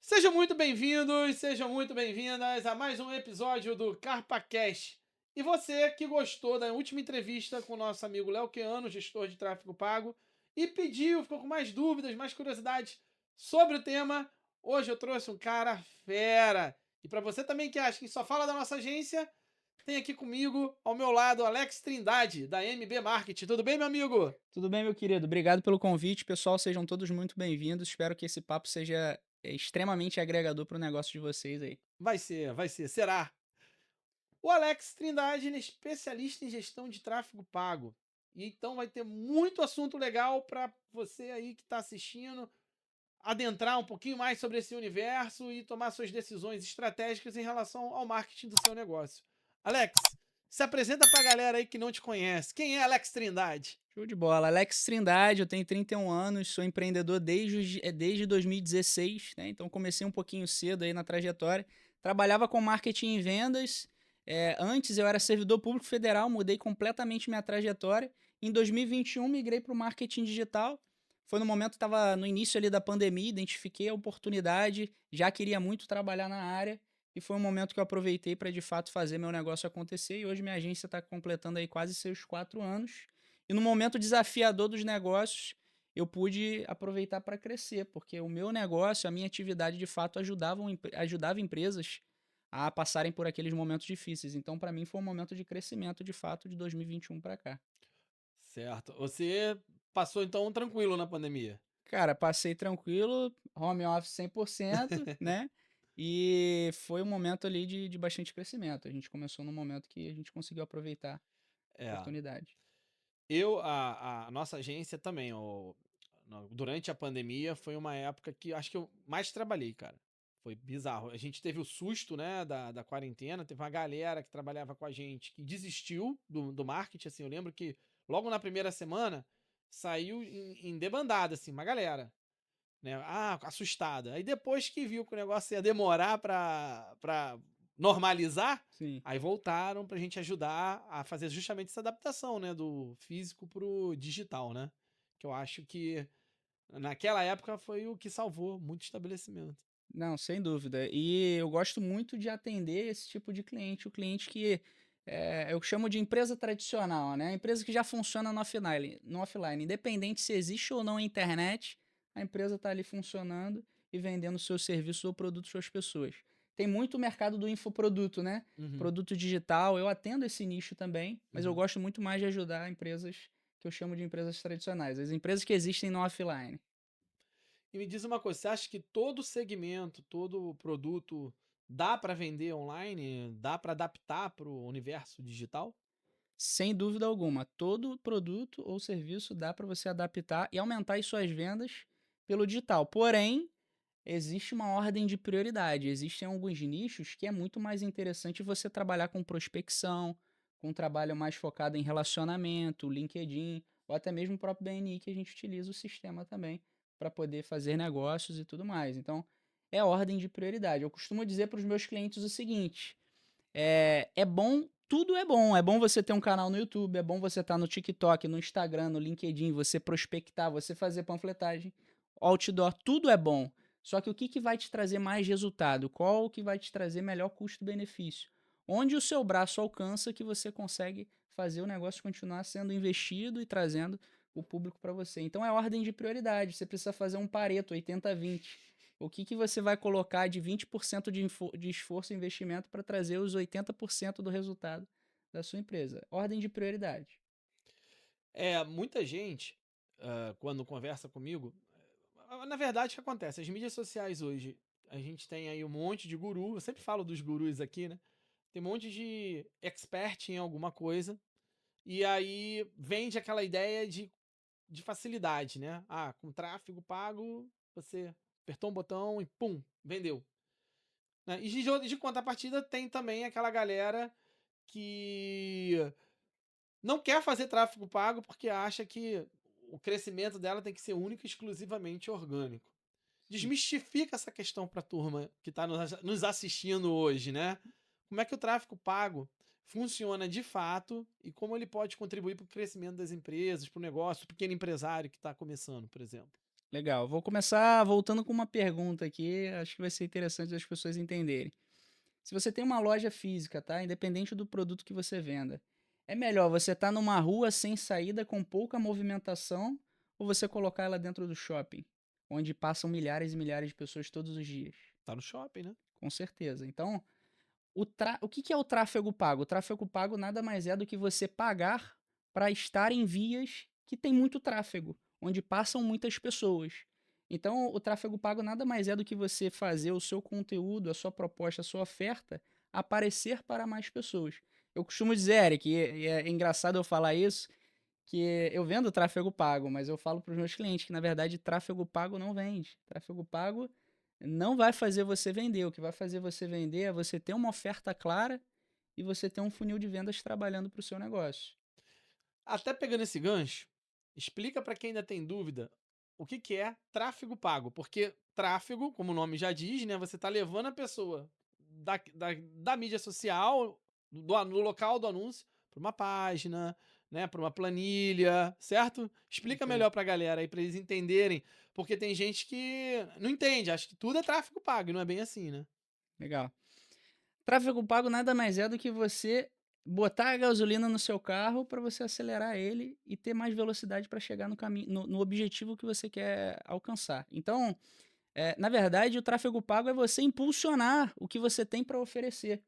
Sejam muito bem-vindos, sejam muito bem-vindas a mais um episódio do CarpaCast. E você que gostou da última entrevista com o nosso amigo Léo Queano, gestor de tráfego pago, e ficou com mais dúvidas, mais curiosidades sobre o tema, hoje eu trouxe um cara fera. E para você também que acha que só fala da nossa agência, tem aqui comigo, ao meu lado, Alex Trindade, da MB Marketing. Tudo bem, meu amigo? Tudo bem, meu querido? Obrigado pelo convite, pessoal. Sejam todos muito bem-vindos. Espero que esse papo seja extremamente agregador para o negócio de vocês aí. Vai ser, será. O Alex Trindade, ele é especialista em gestão de tráfego pago. E então vai ter muito assunto legal para você aí que está assistindo adentrar um pouquinho mais sobre esse universo e tomar suas decisões estratégicas em relação ao marketing do seu negócio. Alex, se apresenta para a galera aí que não te conhece. Quem é Alex Trindade? Show de bola. Alex Trindade, eu tenho 31 anos, sou empreendedor desde 2016, né? Então comecei um pouquinho cedo aí na trajetória. Trabalhava com marketing e vendas. Antes eu era servidor público federal, mudei completamente minha trajetória. Em 2021 migrei para o marketing digital. Foi no momento que estava no início ali da pandemia, identifiquei a oportunidade, já queria muito trabalhar na área. E foi um momento que eu aproveitei para de fato fazer meu negócio acontecer. E hoje minha agência está completando aí quase seus 4 anos. E no momento desafiador dos negócios, eu pude aproveitar para crescer, porque o meu negócio, a minha atividade de fato ajudava empresas a passarem por aqueles momentos difíceis. Então, para mim, foi um momento de crescimento de fato de 2021 para cá. Certo. Você passou então tranquilo na pandemia. Cara, passei tranquilo, home office 100%, né? E foi um momento ali de bastante crescimento. A gente começou num momento que a gente conseguiu aproveitar a É. oportunidade. A nossa agência também, durante a pandemia, foi uma época que acho que eu mais trabalhei, cara. Foi bizarro. A gente teve o susto, né, da quarentena, teve uma galera que trabalhava com a gente que desistiu do marketing, assim, eu lembro que logo na primeira semana saiu em debandada, assim, uma galera, né, assustada. Aí depois que viu que o negócio ia demorar pra normalizar, Sim. aí voltaram pra gente ajudar a fazer justamente essa adaptação, né, do físico pro digital, né. Que eu acho que naquela época foi o que salvou muito estabelecimento. Não, sem dúvida. E eu gosto muito de atender esse tipo de cliente, o cliente que eu chamo de empresa tradicional, né? A empresa que já funciona no offline. Independente se existe ou não a internet, a empresa está ali funcionando e vendendo seus serviços ou produtos para as pessoas. Tem muito o mercado do infoproduto, né? Uhum, Produto digital, eu atendo esse nicho também, mas eu uhum. gosto muito mais de ajudar empresas que eu chamo de empresas tradicionais, as empresas que existem no offline. E me diz uma coisa, você acha que todo segmento, todo produto dá para vender online? Dá para adaptar para o universo digital? Sem dúvida alguma, todo produto ou serviço dá para você adaptar e aumentar as suas vendas pelo digital. Porém, existe uma ordem de prioridade. Existem alguns nichos que é muito mais interessante você trabalhar com prospecção, com um trabalho mais focado em relacionamento, LinkedIn, ou até mesmo o próprio BNI, que a gente utiliza o sistema também para poder fazer negócios e tudo mais. Então, é ordem de prioridade. Eu costumo dizer para os meus clientes o seguinte: é bom, tudo é bom. É bom você ter um canal no YouTube, é bom você estar no TikTok, no Instagram, no LinkedIn, você prospectar, você fazer panfletagem, outdoor, tudo é bom. Só que o que vai te trazer mais resultado? Qual que vai te trazer melhor custo-benefício? Onde o seu braço alcança que você consegue fazer o negócio continuar sendo investido e trazendo o público para você. Então é ordem de prioridade. Você precisa fazer um Pareto 80-20. O que você vai colocar de 20% de esforço e investimento para trazer os 80% do resultado da sua empresa? Ordem de prioridade. Muita gente, quando conversa comigo, na verdade, o que acontece? As mídias sociais hoje, a gente tem aí um monte de guru, eu sempre falo dos gurus aqui, né? Tem um monte de expert em alguma coisa, e aí vende aquela ideia de facilidade, né? Com tráfego pago, você apertou um botão e pum, vendeu. Né? E de contrapartida tem também aquela galera que não quer fazer tráfego pago porque acha que o crescimento dela tem que ser único e exclusivamente orgânico. Sim. Desmistifica essa questão para a turma que está nos assistindo hoje, né? Como é que o tráfego pago funciona de fato e como ele pode contribuir para o crescimento das empresas, para o negócio, do pequeno empresário que está começando, por exemplo. Legal. Vou começar voltando com uma pergunta aqui, acho que vai ser interessante as pessoas entenderem. Se você tem uma loja física, tá? Independente do produto que você venda, é melhor você estar numa rua sem saída, com pouca movimentação, ou você colocar ela dentro do shopping, onde passam milhares e milhares de pessoas todos os dias? Tá no shopping, né? Com certeza. Então, o que que é o tráfego pago? O tráfego pago nada mais é do que você pagar para estar em vias que tem muito tráfego, onde passam muitas pessoas. Então, o tráfego pago nada mais é do que você fazer o seu conteúdo, a sua proposta, a sua oferta aparecer para mais pessoas. Eu costumo dizer, Eric, e é engraçado eu falar isso, que eu vendo tráfego pago, mas eu falo para os meus clientes que, na verdade, tráfego pago não vende. Tráfego pago não vai fazer você vender. O que vai fazer você vender é você ter uma oferta clara e você ter um funil de vendas trabalhando para o seu negócio. Até pegando esse gancho, explica para quem ainda tem dúvida o que que é tráfego pago, porque tráfego, como o nome já diz, né, você está levando a pessoa da mídia social, do local do anúncio, para uma página, né, para uma planilha, certo? Explica melhor Perfeito. para a galera aí, para eles entenderem, porque tem gente que não entende, acha que tudo é tráfego pago, e não é bem assim, né? Legal. Tráfego pago nada mais é do que você botar a gasolina no seu carro para você acelerar ele e ter mais velocidade para chegar no caminho, no objetivo que você quer alcançar. Então, na verdade, o tráfego pago é você impulsionar o que você tem para oferecer.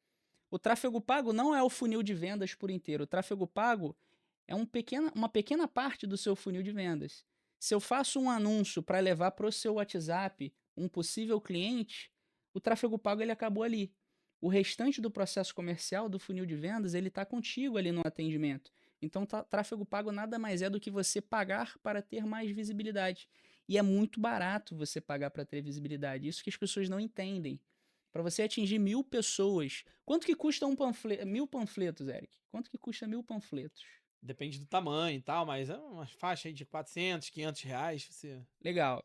O tráfego pago não é o funil de vendas por inteiro. O tráfego pago é uma pequena parte do seu funil de vendas. Se eu faço um anúncio para levar para o seu WhatsApp um possível cliente, o tráfego pago ele acabou ali. O restante do processo comercial do funil de vendas ele está contigo ali no atendimento. Então, tráfego pago nada mais é do que você pagar para ter mais visibilidade. E é muito barato você pagar para ter visibilidade. Isso que as pessoas não entendem. Para você atingir 1.000 pessoas, quanto que custa 1.000 panfletos, Eric? Quanto que custa 1.000 panfletos? Depende do tamanho e tal, mas é uma faixa aí de 400, R$ 500, você... Legal.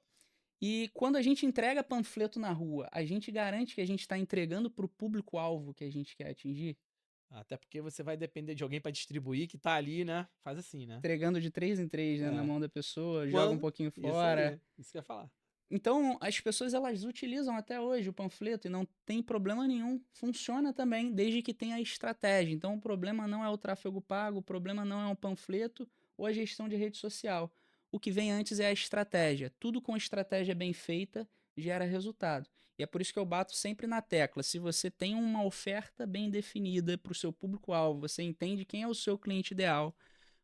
E quando a gente entrega panfleto na rua, a gente garante que a gente está entregando para o público-alvo que a gente quer atingir? Até porque você vai depender de alguém para distribuir que tá ali, né, faz assim, né. Entregando de 3 em 3, né, na É. mão da pessoa, joga um Quando pouquinho isso fora. aí, isso que eu ia falar. Então, as pessoas elas utilizam até hoje o panfleto e não tem problema nenhum. Funciona também, desde que tenha estratégia. Então, o problema não é o tráfego pago, o problema não é o panfleto ou a gestão de rede social. O que vem antes é a estratégia. Tudo com estratégia bem feita gera resultado. E é por isso que eu bato sempre na tecla. Se você tem uma oferta bem definida para o seu público-alvo, você entende quem é o seu cliente ideal,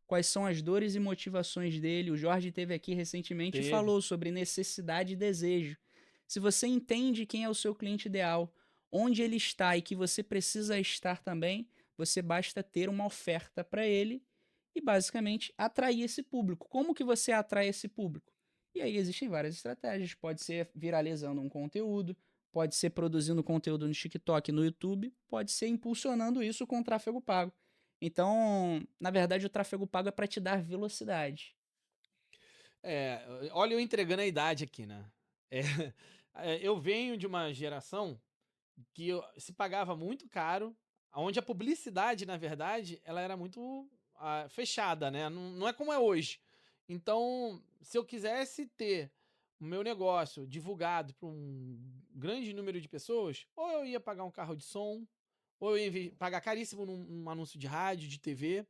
quais são as dores e motivações dele. O Jorge teve aqui recentemente e Teve. falou sobre necessidade e desejo. Se você entende quem é o seu cliente ideal, onde ele está e que você precisa estar também, você basta ter uma oferta para ele e basicamente atrair esse público. Como que você atrai esse público? E aí existem várias estratégias. Pode ser viralizando um conteúdo, pode ser produzindo conteúdo no TikTok, no YouTube, pode ser impulsionando isso com tráfego pago. Então, na verdade, o tráfego pago é para te dar velocidade. É, olha eu entregando a idade aqui, né. Eh, eu venho de uma geração que se pagava muito caro, aonde a publicidade, na verdade, ela era muito, fechada, né, não é como é hoje. Então, se eu quisesse ter o meu negócio divulgado para um grande número de pessoas, ou eu ia pagar um carro de som, ou eu ia pagar caríssimo num anúncio de rádio, de TV.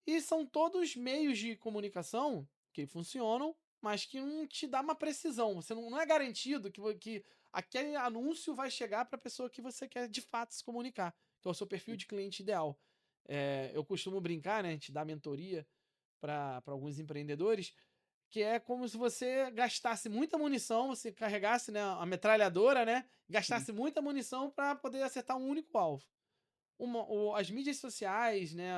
E são todos meios de comunicação que funcionam, mas que não te dá uma precisão. Você não é garantido que aquele anúncio vai chegar para a pessoa que você quer de fato se comunicar, que é o seu perfil de cliente ideal. Eu costumo brincar, né, a gente dá mentoria para alguns empreendedores, que é como se você gastasse muita munição, você carregasse, né, a metralhadora, né, Sim, gastasse muita munição para poder acertar um único alvo. As mídias sociais, né,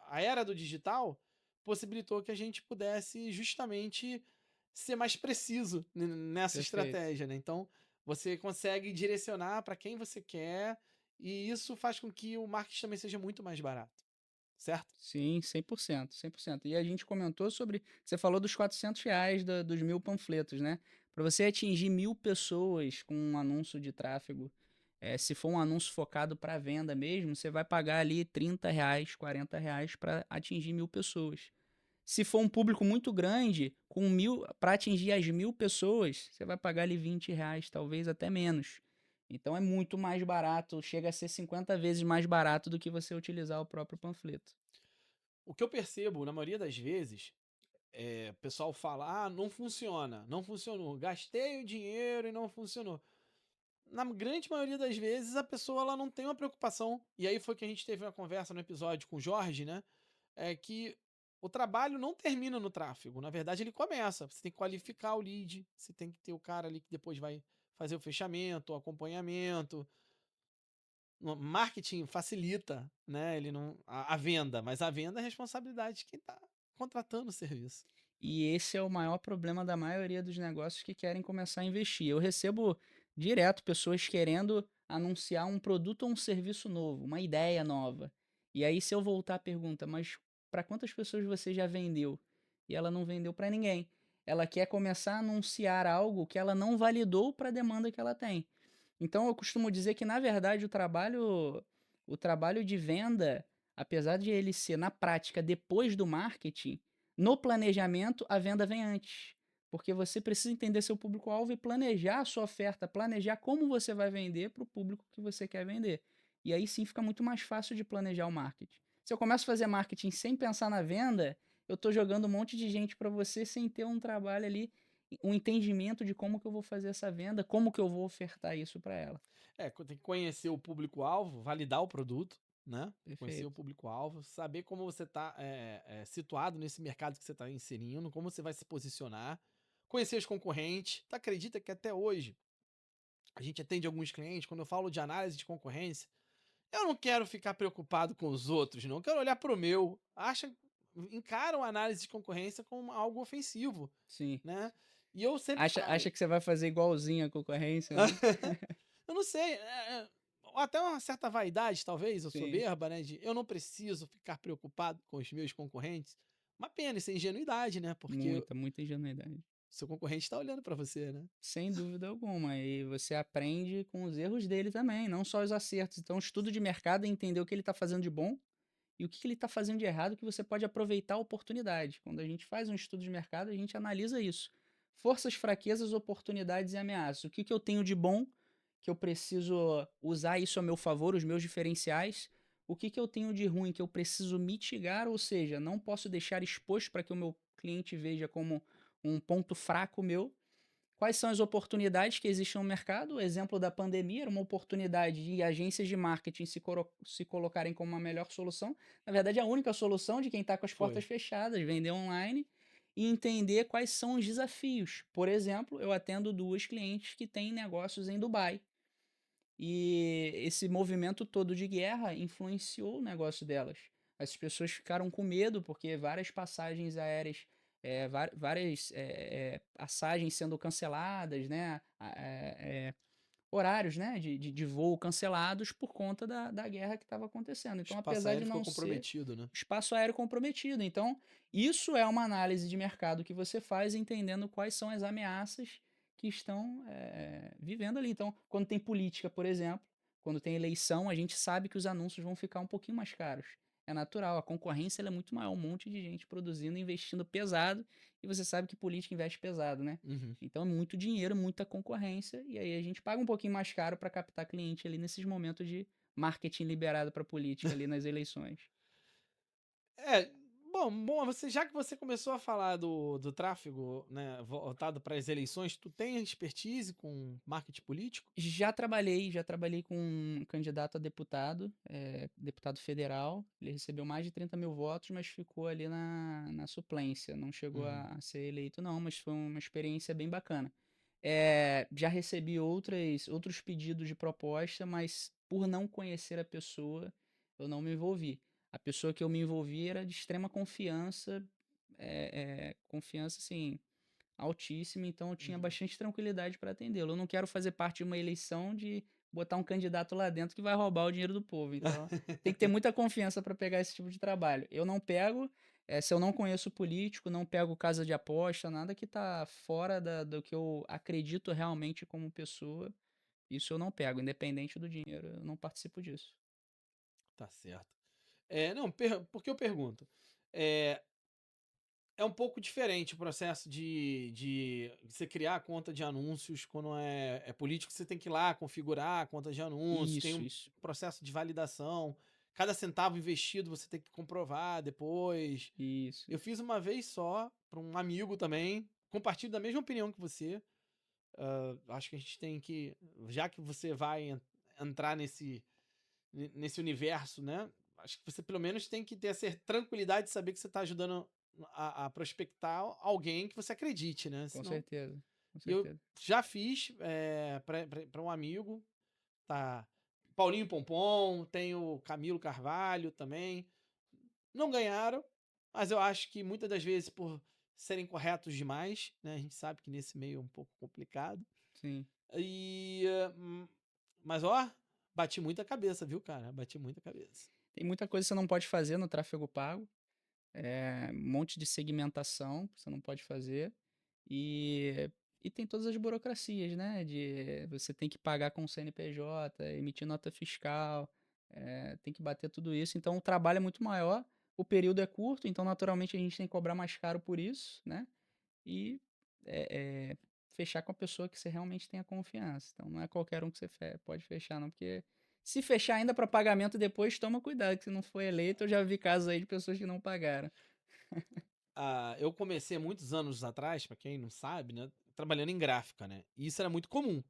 a era do digital, possibilitou que a gente pudesse justamente ser mais preciso nessa perfeito. estratégia, né. Então, você consegue direcionar para quem você quer, e isso faz com que o marketing também seja muito mais barato, certo? Sim, 100%, 100%. E a gente comentou sobre, você falou dos R$ 400 dos 1.000 panfletos, né? Para você atingir 1.000 pessoas com um anúncio de tráfego, se for um anúncio focado para venda mesmo, você vai pagar ali R$ 30, R$ 40 para atingir 1.000 pessoas. Se for um público muito grande, com 1000 para atingir as 1000 pessoas, você vai pagar ali R$ 20, talvez até menos. Então é muito mais barato, chega a ser 50 vezes mais barato do que você utilizar o próprio panfleto. O que eu percebo, na maioria das vezes, o pessoal fala: "Ah, não funciona, não funcionou, gastei o dinheiro e não funcionou". Na grande maioria das vezes, a pessoa ela não tem uma preocupação, e aí foi que a gente teve uma conversa no episódio com o Jorge, né, é que o trabalho não termina no tráfego, na verdade ele começa, você tem que qualificar o lead, você tem que ter o cara ali que depois vai fazer o fechamento, o acompanhamento. No marketing facilita, né, ele não a venda, mas a venda é responsabilidade de quem está contratando o serviço. E esse é o maior problema da maioria dos negócios que querem começar a investir. Eu recebo direto pessoas querendo anunciar um produto ou um serviço novo, uma ideia nova. E aí, se eu voltar a pergunta, mas para quantas pessoas você já vendeu? E ela não vendeu para ninguém. Ela quer começar a anunciar algo que ela não validou para a demanda que ela tem. Então eu costumo dizer que, na verdade, o trabalho de venda, apesar de ele ser na prática depois do marketing, no planejamento a venda vem antes. Porque você precisa entender seu público-alvo e planejar a sua oferta, planejar como você vai vender para o público que você quer vender. E aí sim fica muito mais fácil de planejar o marketing. Se eu começo a fazer marketing sem pensar na venda, eu estou jogando um monte de gente para você sem ter um trabalho ali, um entendimento de como que eu vou fazer essa venda, como que eu vou ofertar isso para ela. Tem que conhecer o público-alvo, validar o produto, né, conhecer o Perfeito. público-alvo, saber como você está situado nesse mercado que você está inserindo, como você vai se posicionar, conhecer os concorrentes. Tu acredita que até hoje a gente atende alguns clientes, quando eu falo de análise de concorrência, eu não quero ficar preocupado com os outros não, eu quero olhar para o meu. Encaram a análise de concorrência como algo ofensivo, Sim. né. E eu sempre Acha falo. que você vai fazer igualzinho a concorrência, né? Eu não sei, até uma certa vaidade talvez, ou Sim. soberba, né, de eu não preciso ficar preocupado com os meus concorrentes. Uma pena, isso é ingenuidade, né, porque o Muita, muita ingenuidade. seu concorrente está olhando para você, né. Sem dúvida alguma. E você aprende com os erros dele também, não só os acertos. Então, estudo de mercado é entender o que ele está fazendo de bom e o que ele está fazendo de errado que você pode aproveitar a oportunidade. Quando a gente faz um estudo de mercado, a gente analisa isso. Forças, fraquezas, oportunidades e ameaças. O que, que eu tenho de bom que eu preciso usar isso a meu favor, os meus diferenciais? O que, que eu tenho de ruim que eu preciso mitigar, ou seja, não posso deixar exposto para que o meu cliente veja como um ponto fraco meu. Quais são as oportunidades que existem no mercado? O exemplo da pandemia era uma oportunidade de agências de marketing se colocarem como uma melhor solução. Na verdade, a única solução de quem está com as portas Foi. fechadas, vender online e entender quais são os desafios. Por exemplo, eu atendo duas clientes que têm negócios em Dubai. E esse movimento todo de guerra influenciou o negócio delas. As pessoas ficaram com medo porque várias passagens aéreas, várias passagens sendo canceladas, né? Horários, né? De voo cancelados por conta da guerra que estava acontecendo. O Então, espaço apesar aéreo de ficou não ser comprometido, né. espaço aéreo comprometido. Então, isso é uma análise de mercado que você faz entendendo quais são as ameaças que estão vivendo ali. Então, quando tem política, por exemplo, quando tem eleição, a gente sabe que os anúncios vão ficar um pouquinho mais caros. É natural, a concorrência ela é muito maior, um monte de gente produzindo, investindo pesado, e você sabe que política investe pesado, né? Uhum. Então é muito dinheiro, muita concorrência, e aí a gente paga um pouquinho mais caro para captar cliente ali nesses momentos de marketing liberado para política ali nas eleições. É, bom, você já que você começou a falar do tráfego, né, voltado para as eleições, tu tem expertise com marketing político? Já trabalhei com um candidato a deputado, deputado federal. Ele recebeu mais de 30.000 votos, mas ficou ali na suplência. Não chegou Uhum. a ser eleito, não, mas foi uma experiência bem bacana. Já recebi outros pedidos de proposta, mas por não conhecer a pessoa, eu não me envolvi. A pessoa que eu me envolvi era de extrema confiança, confiança assim altíssima, então eu tinha Uhum. bastante tranquilidade para atendê-lo. Eu não quero fazer parte de uma eleição de botar um candidato lá dentro que vai roubar o dinheiro do povo, então tem que ter muita confiança para pegar esse tipo de trabalho. Eu não pego, se eu não conheço o político, não pego casa de aposta, nada que tá fora do que eu acredito realmente como pessoa, isso eu não pego, independente do dinheiro, eu não participo disso. Tá certo. Não, por que eu pergunto? Eh É um pouco diferente o processo de você criar a conta de anúncios quando é político, você tem que ir lá configurar a conta de anúncios, tem Isso, um isso, processo de validação, cada centavo investido você tem que comprovar depois. isso, Eu isso. fiz uma vez só para um amigo também, compartilho da mesma opinião que você. Acho que a gente tem que, já que você vai entrar nesse universo, né? Acho que você pelo menos tem que ter essa tranquilidade de saber que você está ajudando a prospectar alguém que você acredite, né? Com Senão, certeza, com eu certeza. já fiz para um amigo, tá? Paulinho Pompom, tem o Camilo Carvalho também. Não ganharam, mas eu acho que muitas das vezes por serem corretos demais, né? A gente sabe que nesse meio é um pouco complicado. Sim. E, mas ó, bati muita cabeça, viu, cara? Bati muita cabeça. Tem muita coisa que você não pode fazer no tráfego pago. Um monte de segmentação que você não pode fazer. E, e tem todas as burocracias, né? De você tem que pagar com o CNPJ, emitir nota fiscal, tem que bater tudo isso. Então o trabalho é muito maior, o período é curto, então naturalmente a gente tem que cobrar mais caro por isso, né? E é, é, fechar com a pessoa que você realmente tenha confiança. Então não é qualquer um que você pode fechar, não, porque se fechar ainda para pagamento depois, toma cuidado, que se não for eleito, eu já vi casos aí de pessoas que não pagaram. Eu comecei há muitos anos atrás, pra quem não sabe, né, trabalhando em gráfica, né? E isso era muito comum.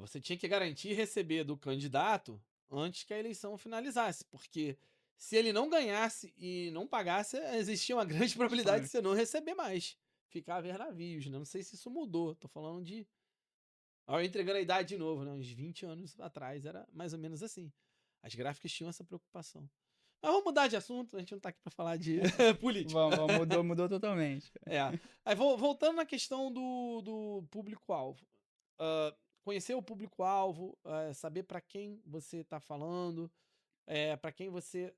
Você tinha que garantir receber do candidato antes que a eleição finalizasse, porque se ele não ganhasse e não pagasse, existia uma grande probabilidade Sonho. de você não receber mais. Ficar a ver navios, né? Não sei se isso mudou. Tô falando de. Ó, eu entregando a idade de novo, né? Uns 20 anos atrás era mais ou menos assim. As gráficas tinham essa preocupação. Mas vamos mudar de assunto, a gente não tá aqui pra falar de política. Vamos, mudou totalmente. É. Aí, voltando na questão do público-alvo. Conhecer o público-alvo, saber para quem você está falando, para quem você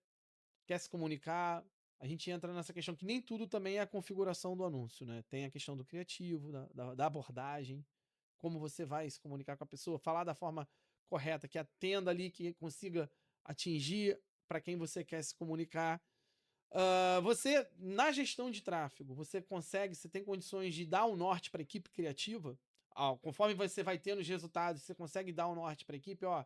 quer se comunicar. A gente entra nessa questão que nem tudo também é a configuração do anúncio, né? Tem a questão do criativo, da abordagem, como você vai se comunicar com a pessoa, falar da forma correta, que atenda ali, que consiga atingir para quem você quer se comunicar. Você, na gestão de tráfego, você tem condições de dar um norte para a equipe criativa? Conforme você vai tendo os resultados, você consegue dar um norte para a equipe, ó,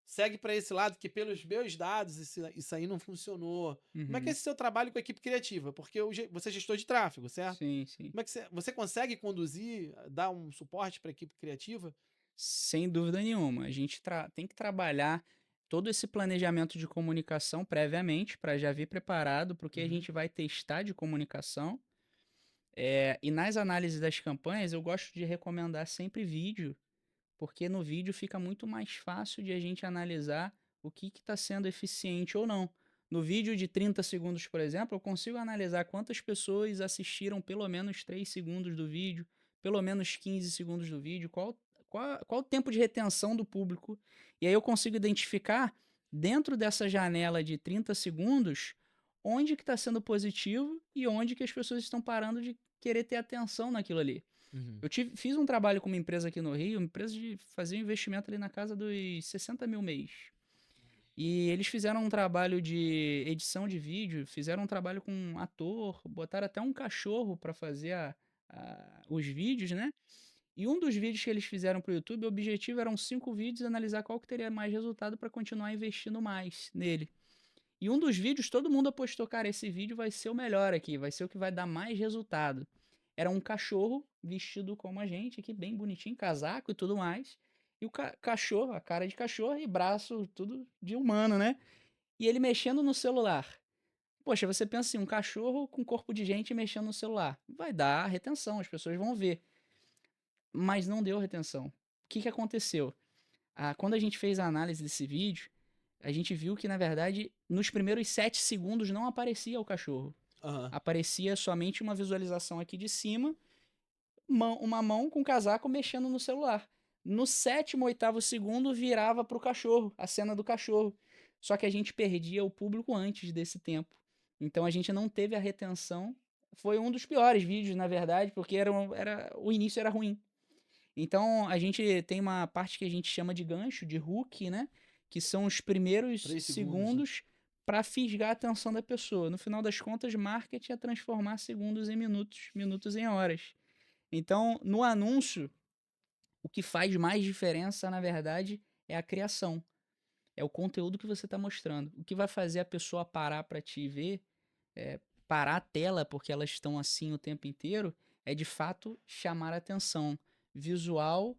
segue para esse lado que pelos meus dados isso aí não funcionou. Como é que é Uhum. esse seu trabalho com a equipe criativa? Porque você é gestor de tráfego, certo? Sim, sim. Como é que você consegue conduzir, dar um suporte para a equipe criativa? Sem dúvida nenhuma. A gente tem que trabalhar todo esse planejamento de comunicação previamente para já vir preparado para o que a Uhum. gente vai testar de comunicação. E nas análises das campanhas, eu gosto de recomendar sempre vídeo, porque no vídeo fica muito mais fácil de a gente analisar o que está sendo eficiente ou não. No vídeo de 30 segundos, por exemplo, eu consigo analisar quantas pessoas assistiram pelo menos 3 segundos do vídeo, pelo menos 15 segundos do vídeo, qual o tempo de retenção do público. E aí eu consigo identificar, dentro dessa janela de 30 segundos, onde que está sendo positivo e onde que as pessoas estão parando de querer ter atenção naquilo ali. Uhum. Fiz um trabalho com uma empresa aqui no Rio, uma empresa de fazer um investimento ali na casa dos 60 mil mês. E eles fizeram um trabalho de edição de vídeo, fizeram um trabalho com um ator, botaram até um cachorro para fazer os vídeos, né? E um dos vídeos que eles fizeram para o YouTube, o objetivo eram 5 vídeos, analisar qual que teria mais resultado para continuar investindo mais nele. E um dos vídeos, todo mundo apostou, cara, esse vídeo vai ser o melhor aqui, vai ser o que vai dar mais resultado. Era um cachorro vestido como a gente aqui, bem bonitinho, casaco e tudo mais. E o cachorro, a cara de cachorro e braço, tudo de humano, né? E ele mexendo no celular. Poxa, você pensa assim, um cachorro com corpo de gente mexendo no celular. Vai dar retenção, as pessoas vão ver. Mas não deu retenção. O que aconteceu? Quando a gente fez a análise desse vídeo, a gente viu que, na verdade, nos primeiros 7 segundos não aparecia o cachorro. Aham. Aparecia somente uma visualização aqui de cima, uma mão com o casaco mexendo no celular. No sétimo, oitavo segundo, virava para o cachorro, a cena do cachorro. Só que a gente perdia o público antes desse tempo. Então a gente não teve a retenção. Foi um dos piores vídeos, na verdade, porque o início era ruim. Então a gente tem uma parte que a gente chama de gancho, de hook, né? Que são os primeiros 3 segundos, né? segundos para fisgar a atenção da pessoa. No final das contas, marketing é transformar segundos em minutos, minutos em horas. Então, no anúncio, o que faz mais diferença, na verdade, é a criação. É o conteúdo que você está mostrando. O que vai fazer a pessoa parar para te ver, eh, parar a tela, porque elas estão assim o tempo inteiro, é de fato chamar a atenção. Visual,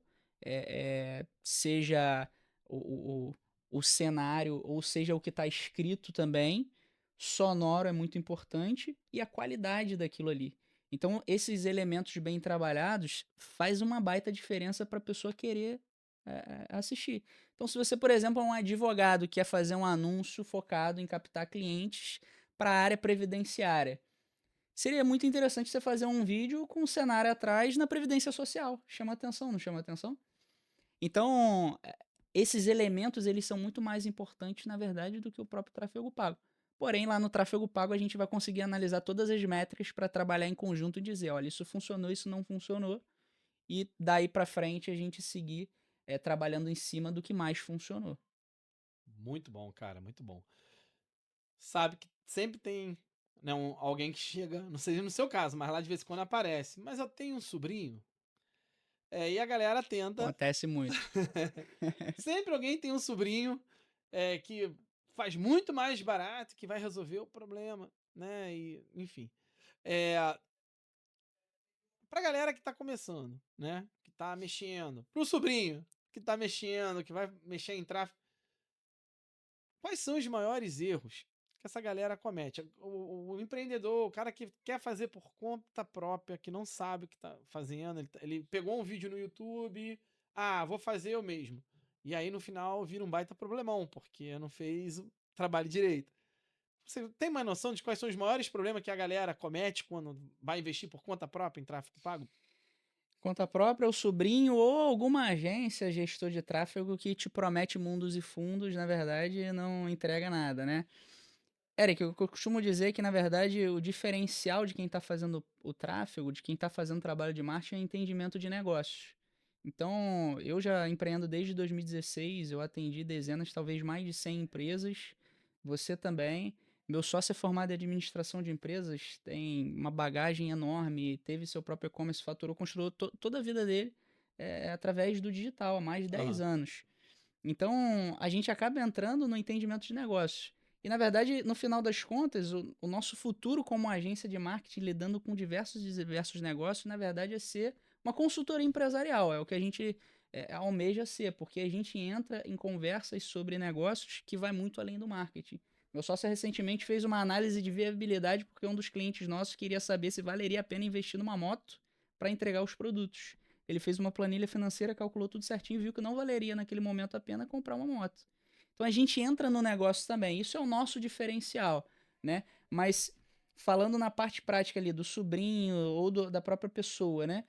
seja o, o, o cenário, ou seja o que está escrito também. Sonoro é muito importante e a qualidade daquilo ali. Então, esses elementos bem trabalhados faz uma baita diferença para a pessoa querer assistir. Então, se você, por exemplo, é um advogado que quer fazer um anúncio focado em captar clientes para a área previdenciária, seria muito interessante você fazer um vídeo com um cenário atrás na previdência social. Chama atenção, não chama atenção? Então, esses elementos eles são muito mais importantes, na verdade, do que o próprio tráfego pago. Porém, lá no tráfego pago a gente vai conseguir analisar todas as métricas para trabalhar em conjunto e dizer, olha, isso funcionou, isso não funcionou, e daí para frente a gente seguir trabalhando em cima do que mais funcionou. Muito bom, cara, muito bom. Sabe que sempre tem, né, alguém que chega, não sei no seu caso, mas lá de vez em quando aparece, mas eu tenho um sobrinho, e a galera tenta. Acontece muito. Sempre alguém tem um sobrinho, que faz muito mais barato, que vai resolver o problema, né, e enfim. Eh, Pra galera que tá começando, né, que tá mexendo, para o sobrinho que tá mexendo, que vai mexer em tráfego, quais são os maiores erros que essa galera comete? O empreendedor, o cara que quer fazer por conta própria, que não sabe o que tá fazendo, ele pegou um vídeo no YouTube, ah, vou fazer eu mesmo. E aí no final vira um baita problemão, porque não fez o trabalho direito. Você tem uma noção de quais são os maiores problemas que a galera comete quando vai investir por conta própria em tráfego pago? Conta própria, o sobrinho ou alguma agência, gestor de tráfego que te promete mundos e fundos, na verdade, e não entrega nada, né? Eric, eu costumo dizer que, na verdade, o diferencial de quem está fazendo o tráfego, de quem está fazendo o trabalho de marketing, é entendimento de negócios. Então, eu já empreendo desde 2016, eu atendi dezenas, talvez mais de 100 empresas, você também. Meu sócio é formado em administração de empresas, tem uma bagagem enorme, teve seu próprio e-commerce, faturou, construiu toda a vida dele através do digital, há mais de 10 Aham. anos. Então, a gente acaba entrando no entendimento de negócios. E, na verdade, no final das contas, o nosso futuro como agência de marketing lidando com diversos e diversos negócios, na verdade, é ser uma consultoria empresarial. É o que a gente almeja ser, porque a gente entra em conversas sobre negócios que vai muito além do marketing. Meu sócio recentemente fez uma análise de viabilidade porque um dos clientes nossos queria saber se valeria a pena investir numa moto para entregar os produtos. Ele fez uma planilha financeira, calculou tudo certinho e viu que não valeria naquele momento a pena comprar uma moto. Então a gente entra no negócio também. Isso é o nosso diferencial, né? Mas falando na parte prática ali do sobrinho ou da própria pessoa, né?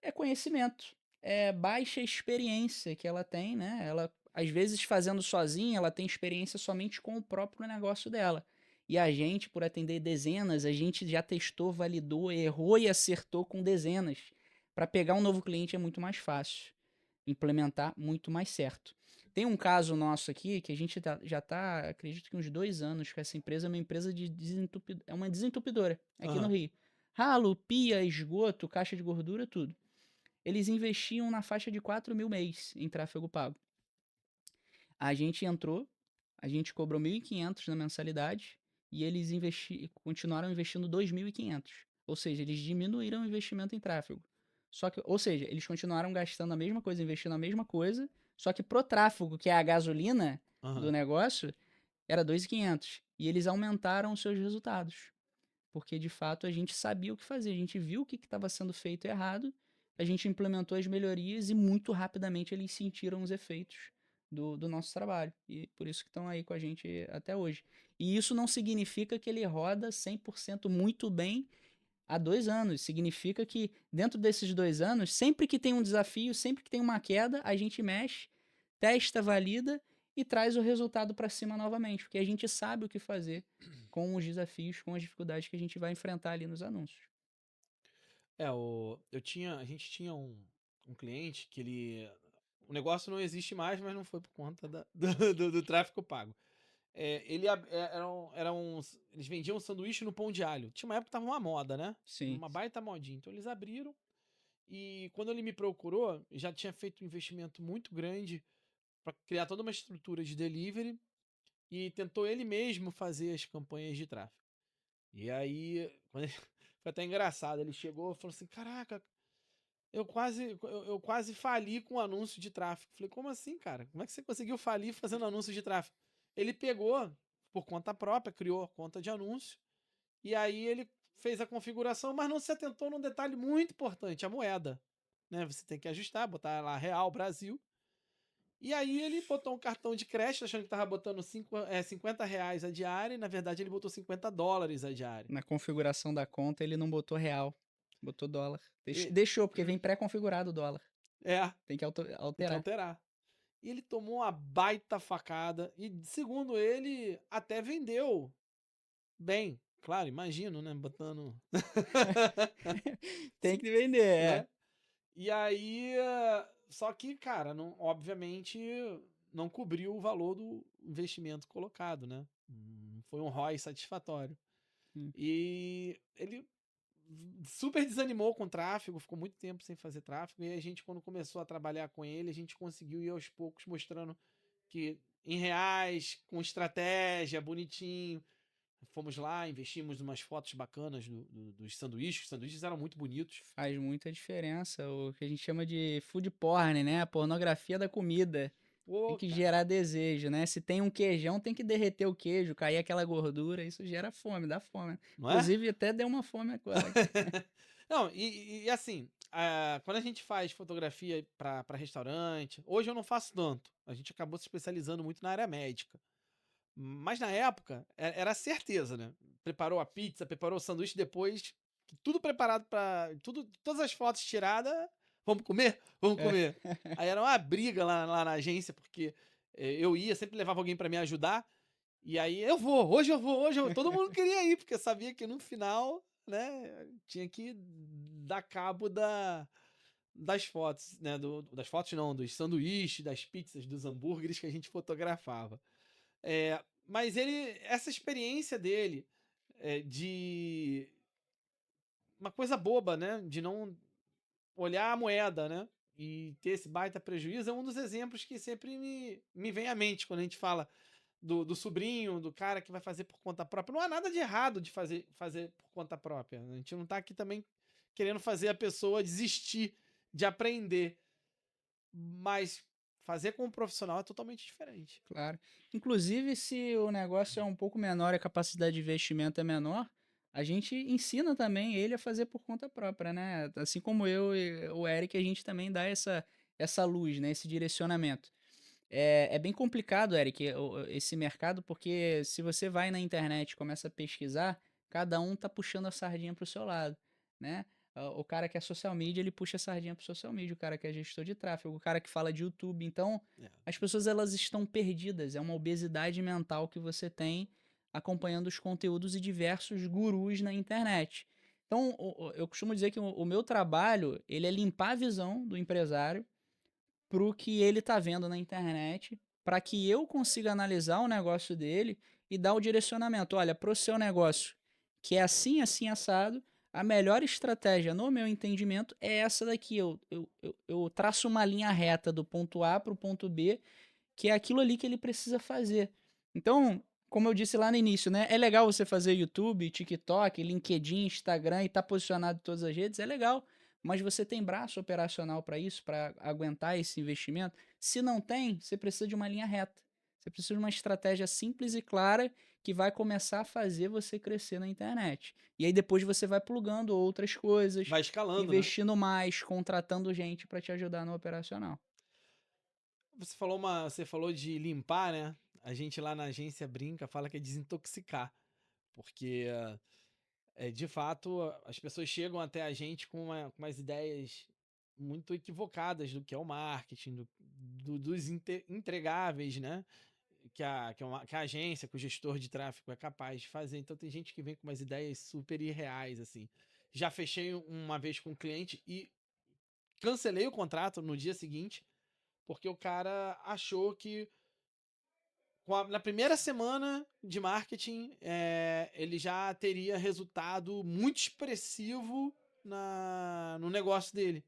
É conhecimento, é baixa experiência que ela tem, né? Ela às vezes fazendo sozinha, ela tem experiência somente com o próprio negócio dela. E a gente, por atender dezenas, a gente já testou, validou, errou e acertou com dezenas. Para pegar um novo cliente é muito mais fácil, implementar muito mais certo. Tem um caso nosso aqui que a gente já está, acredito que uns 2 anos com essa empresa, é uma empresa de é uma desentupidora aqui no Aham. Rio. Ralo, pia, esgoto, caixa de gordura, tudo. Eles investiam na faixa de 4 mil mês em tráfego pago. A gente entrou, a gente cobrou 1.500 na mensalidade e eles continuaram investindo 2.500. Ou seja, eles diminuíram o investimento em tráfego. Só que, ou seja, eles continuaram gastando a mesma coisa, investindo a mesma coisa, só que pro tráfego, que é a gasolina do Aham. negócio, era 2.500. E eles aumentaram os seus resultados. Porque de fato a gente sabia o que fazer, a gente viu o que estava sendo feito errado, a gente implementou as melhorias e muito rapidamente eles sentiram os efeitos do nosso trabalho. E por isso que estão aí com a gente até hoje. E isso não significa que ele roda 100% muito bem há 2 anos. Significa que dentro desses 2 anos, sempre que tem um desafio, sempre que tem uma queda, a gente mexe, testa, valida e traz o resultado para cima novamente, porque a gente sabe o que fazer com os desafios, com as dificuldades que a gente vai enfrentar ali nos anúncios. A gente tinha um cliente que o negócio não existe mais, mas não foi por conta do tráfego pago. eles vendiam sanduíche no pão de alho. Tinha uma época que tava uma moda, né? Sim. Uma baita modinha. Então eles abriram e quando ele me procurou, já tinha feito um investimento muito grande para criar toda uma estrutura de delivery e tentou ele mesmo fazer as campanhas de tráfego. E aí, foi até engraçado, ele chegou e falou assim: "Caraca, eu quase fali com anúncio de tráfego". Falei: "Como assim, cara? Como é que você conseguiu falir fazendo anúncio de tráfego?". Ele pegou por conta própria, criou a conta de anúncio, e aí ele fez a configuração, mas não se atentou num detalhe muito importante, a moeda, né, você tem que ajustar, botar lá real, Brasil, e aí ele botou um cartão de crédito achando que estava botando R$ 50 a diária e na verdade ele botou US$ 50 a diária. Na configuração da conta ele não botou real, botou dólar. E Deixou, porque vem pré-configurado o dólar. é, Tem que tem que alterar. alterar. E ele tomou uma baita facada e, segundo ele, até vendeu bem. Claro, imagino, né, botando Tem se que vender, é. né. E aí, só que, cara, não, obviamente, não cobriu o valor do investimento colocado, né. Não foi um ROI satisfatório. Hum. E ele super desanimou com o tráfego, ficou muito tempo sem fazer tráfego, e a gente, quando começou a trabalhar com ele, a gente conseguiu ir aos poucos mostrando que em reais, com estratégia, bonitinho. Fomos lá, investimos em umas fotos bacanas dos sanduíches. Os sanduíches eram muito bonitos. Faz muita diferença, o que a gente chama de food porn, né, a pornografia da comida. Tem Pô, que cara, gerar desejo, né, se tem um queijão, tem que derreter o queijo, cair aquela gordura, isso gera fome, dá fome. não é? Inclusive até deu uma fome agora aqui. Não, e assim, quando a gente faz fotografia para restaurante, hoje eu não faço tanto. A gente acabou se especializando muito na área médica. Mas na época era certeza, né? Preparou a pizza, preparou o sanduíche depois, tudo preparado para tudo, todas as fotos tiradas. Vamos comer? Vamos É. comer. Aí era uma briga lá na agência, porque eu ia, sempre levava alguém para me ajudar. E aí eu vou, hoje eu vou, hoje eu vou. Todo mundo queria ir, porque sabia que no final, né, tinha que dar cabo das fotos, né? Das fotos não, dos sanduíches, das pizzas, dos hambúrgueres que a gente fotografava. Mas essa experiência dele, de uma coisa boba, né, de não olhar a moeda, né, e ter esse baita prejuízo, é um dos exemplos que sempre me vem à mente quando a gente fala do sobrinho, do cara que vai fazer por conta própria. Não há nada de errado de fazer por conta própria. A gente não tá aqui também querendo fazer a pessoa desistir de aprender, mas fazer com um profissional é totalmente diferente. Claro. Inclusive, se o negócio é um pouco menor e a capacidade de investimento é menor, a gente ensina também ele a fazer por conta própria, né? Assim como eu e o Eric, a gente também dá essa luz, né? Esse direcionamento. É bem complicado, Eric, esse mercado, porque se você vai na internet e começa a pesquisar, cada um tá puxando a sardinha pro seu lado, né? O cara que é social media, ele puxa a sardinha pro social media, o cara que é gestor de tráfego, o cara que fala de YouTube. Então, É. as pessoas elas estão perdidas, é uma obesidade mental que você tem acompanhando os conteúdos e diversos gurus na internet. Então, eu costumo dizer que o meu trabalho, ele é limpar a visão do empresário pro que ele tá vendo na internet, para que eu consiga analisar o negócio dele e dar o direcionamento. Olha, pro seu negócio, que é assim, assim, assado, a melhor estratégia, no meu entendimento, é essa daqui. Eu traço uma linha reta do ponto A para o ponto B, que é aquilo ali que ele precisa fazer. Então, como eu disse lá no início, né? É legal você fazer YouTube, TikTok, LinkedIn, Instagram e estar posicionado em todas as redes, é legal. Mas você tem braço operacional para isso, para aguentar esse investimento? Se não tem, você precisa de uma linha reta. Você precisa de uma estratégia simples e clara que vai começar a fazer você crescer na internet. E aí depois você vai plugando outras coisas, Vai escalando, né? investindo mais, contratando gente para te ajudar no operacional. Você falou de limpar, né? A gente lá na agência brinca, fala que é desintoxicar, porque de fato as pessoas chegam até a gente com umas ideias muito equivocadas do que é o marketing, dos entregáveis, né? Que a agência, que o gestor de tráfego é capaz de fazer. Então tem gente que vem com umas ideias super irreais, assim. Já fechei uma vez com um cliente e cancelei o contrato no dia seguinte, porque o cara achou que Na primeira semana de marketing, ele já teria resultado muito expressivo no negócio dele.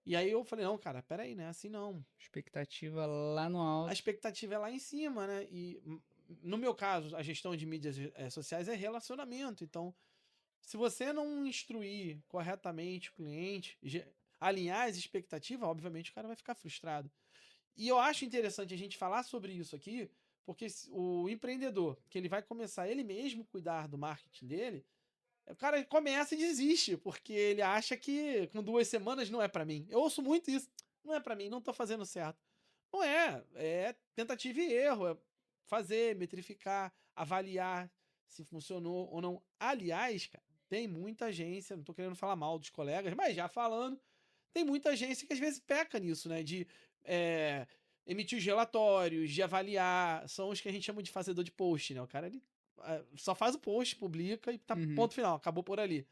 E aí eu falei, não, cara, peraí, né? Assim não. Expectativa lá no A alto. expectativa é lá em cima, né? E no meu caso, a gestão de mídias sociais é relacionamento. Então, se você não instruir corretamente o cliente, alinhar as expectativas, obviamente o cara vai ficar frustrado. E eu acho interessante a gente falar sobre isso aqui, porque o empreendedor, que ele vai começar ele mesmo cuidar do marketing dele, o cara começa e desiste, porque ele acha que com 2 semanas não é pra mim. Eu ouço muito isso. Não é pra mim, não tô fazendo certo. Não é, é tentativa e erro, é fazer, metrificar, avaliar se funcionou ou não. Aliás, cara, tem muita agência, não tô querendo falar mal dos colegas, mas já falando, tem muita agência que às vezes peca nisso, né? De é, emitir os relatórios, de avaliar. São os que a gente chama de fazedor de post, né? O cara ele só faz o post, publica e tá Uhum, ponto final, acabou por ali.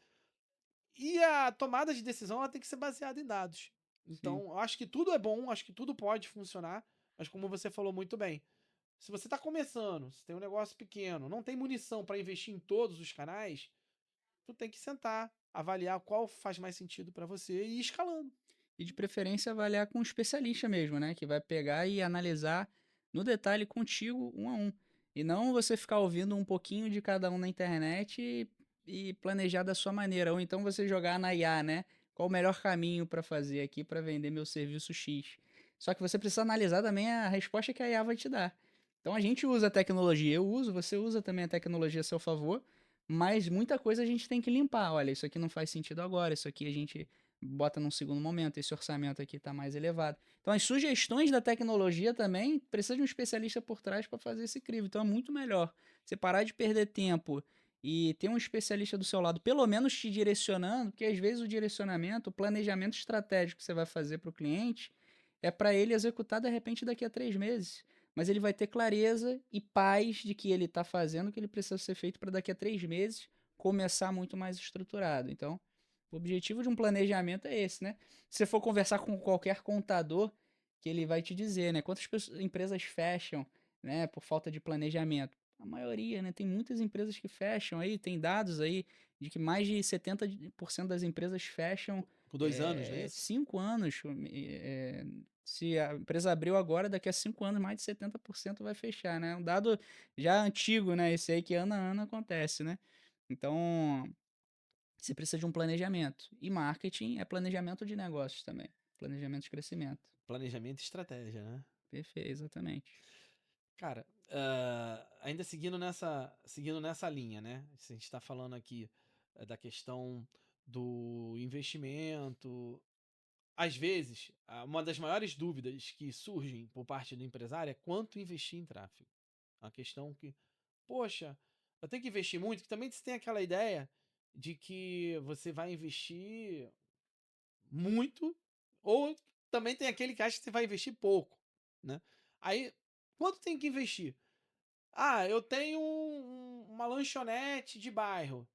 E a tomada de decisão ela tem que ser baseada em dados. sim. Então, eu acho que tudo é bom, acho que tudo pode funcionar, mas como você falou muito bem, se você está começando, se tem um negócio pequeno, não tem munição para investir em todos os canais, tu tem que sentar, avaliar qual faz mais sentido para você e ir escalando. E de preferência avaliar com um especialista mesmo, né? Que vai pegar e analisar no detalhe contigo, um a um. E não você ficar ouvindo um pouquinho de cada um na internet e planejar da sua maneira. Ou então você jogar na IA, né? Qual o melhor caminho para fazer aqui para vender meu serviço X. Só que você precisa analisar também a resposta que a IA vai te dar. Então a gente usa a tecnologia, eu uso, você usa também a tecnologia a seu favor, mas muita coisa a gente tem que limpar. Olha, isso aqui não faz sentido agora, isso aqui a gente bota num segundo momento, esse orçamento aqui está mais elevado. Então, as sugestões da tecnologia também precisa de um especialista por trás para fazer esse crivo. Então, é muito melhor você parar de perder tempo e ter um especialista do seu lado, pelo menos te direcionando, porque às vezes o direcionamento, o planejamento estratégico que você vai fazer para o cliente é para ele executar de repente daqui a 3 meses. Mas ele vai ter clareza e paz de que ele está fazendo o que ele precisa ser feito para daqui a 3 meses começar muito mais estruturado. Então, o objetivo de um planejamento é esse, né? Se você for conversar com qualquer contador, que ele vai te dizer, né? Quantas empresas fecham, né? Por falta de planejamento. A maioria, né? Tem muitas empresas que fecham aí, tem dados aí de que mais de 70% das empresas fecham Por 2 anos, não é isso? 5 anos. Se a empresa abriu agora, daqui a 5 anos, mais de 70% vai fechar, né? Um dado já antigo, né? Esse aí que ano a ano acontece, né? Então, você precisa de um planejamento. E marketing é planejamento de negócios também. Planejamento de crescimento. Planejamento e estratégia, né? Perfeito, exatamente. Cara, ainda seguindo nessa linha, né? Se a gente está falando aqui da questão do investimento. Às vezes, uma das maiores dúvidas que surgem por parte do empresário é quanto investir em tráfego. É uma questão que, poxa, eu tenho que investir muito, que também você tem aquela ideia de que você vai investir muito, ou também tem aquele que acha que você vai investir pouco, né? Aí, quanto tem que investir? Ah, eu tenho uma lanchonete de bairro.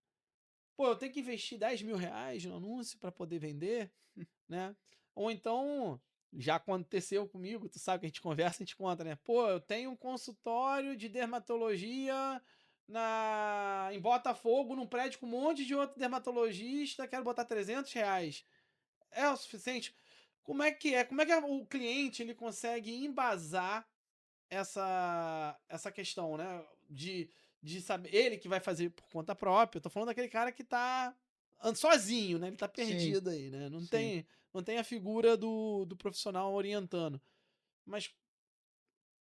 Pô, eu tenho que investir R$ 10.000 no anúncio para poder vender, né? Ou então, já aconteceu comigo, tu sabe que a gente conversa, a gente conta, né? Pô, eu tenho um consultório de dermatologia em Botafogo, num prédio com um monte de outro dermatologista, quero botar R$ 300. É o suficiente? Como é que é? Como é que o cliente ele consegue embasar essa questão, né? De saber, ele que vai fazer por conta própria. Eu tô falando daquele cara que tá sozinho, né? Ele tá Sim, perdido aí, né? Não sim. tem, não tem a figura do profissional orientando. Mas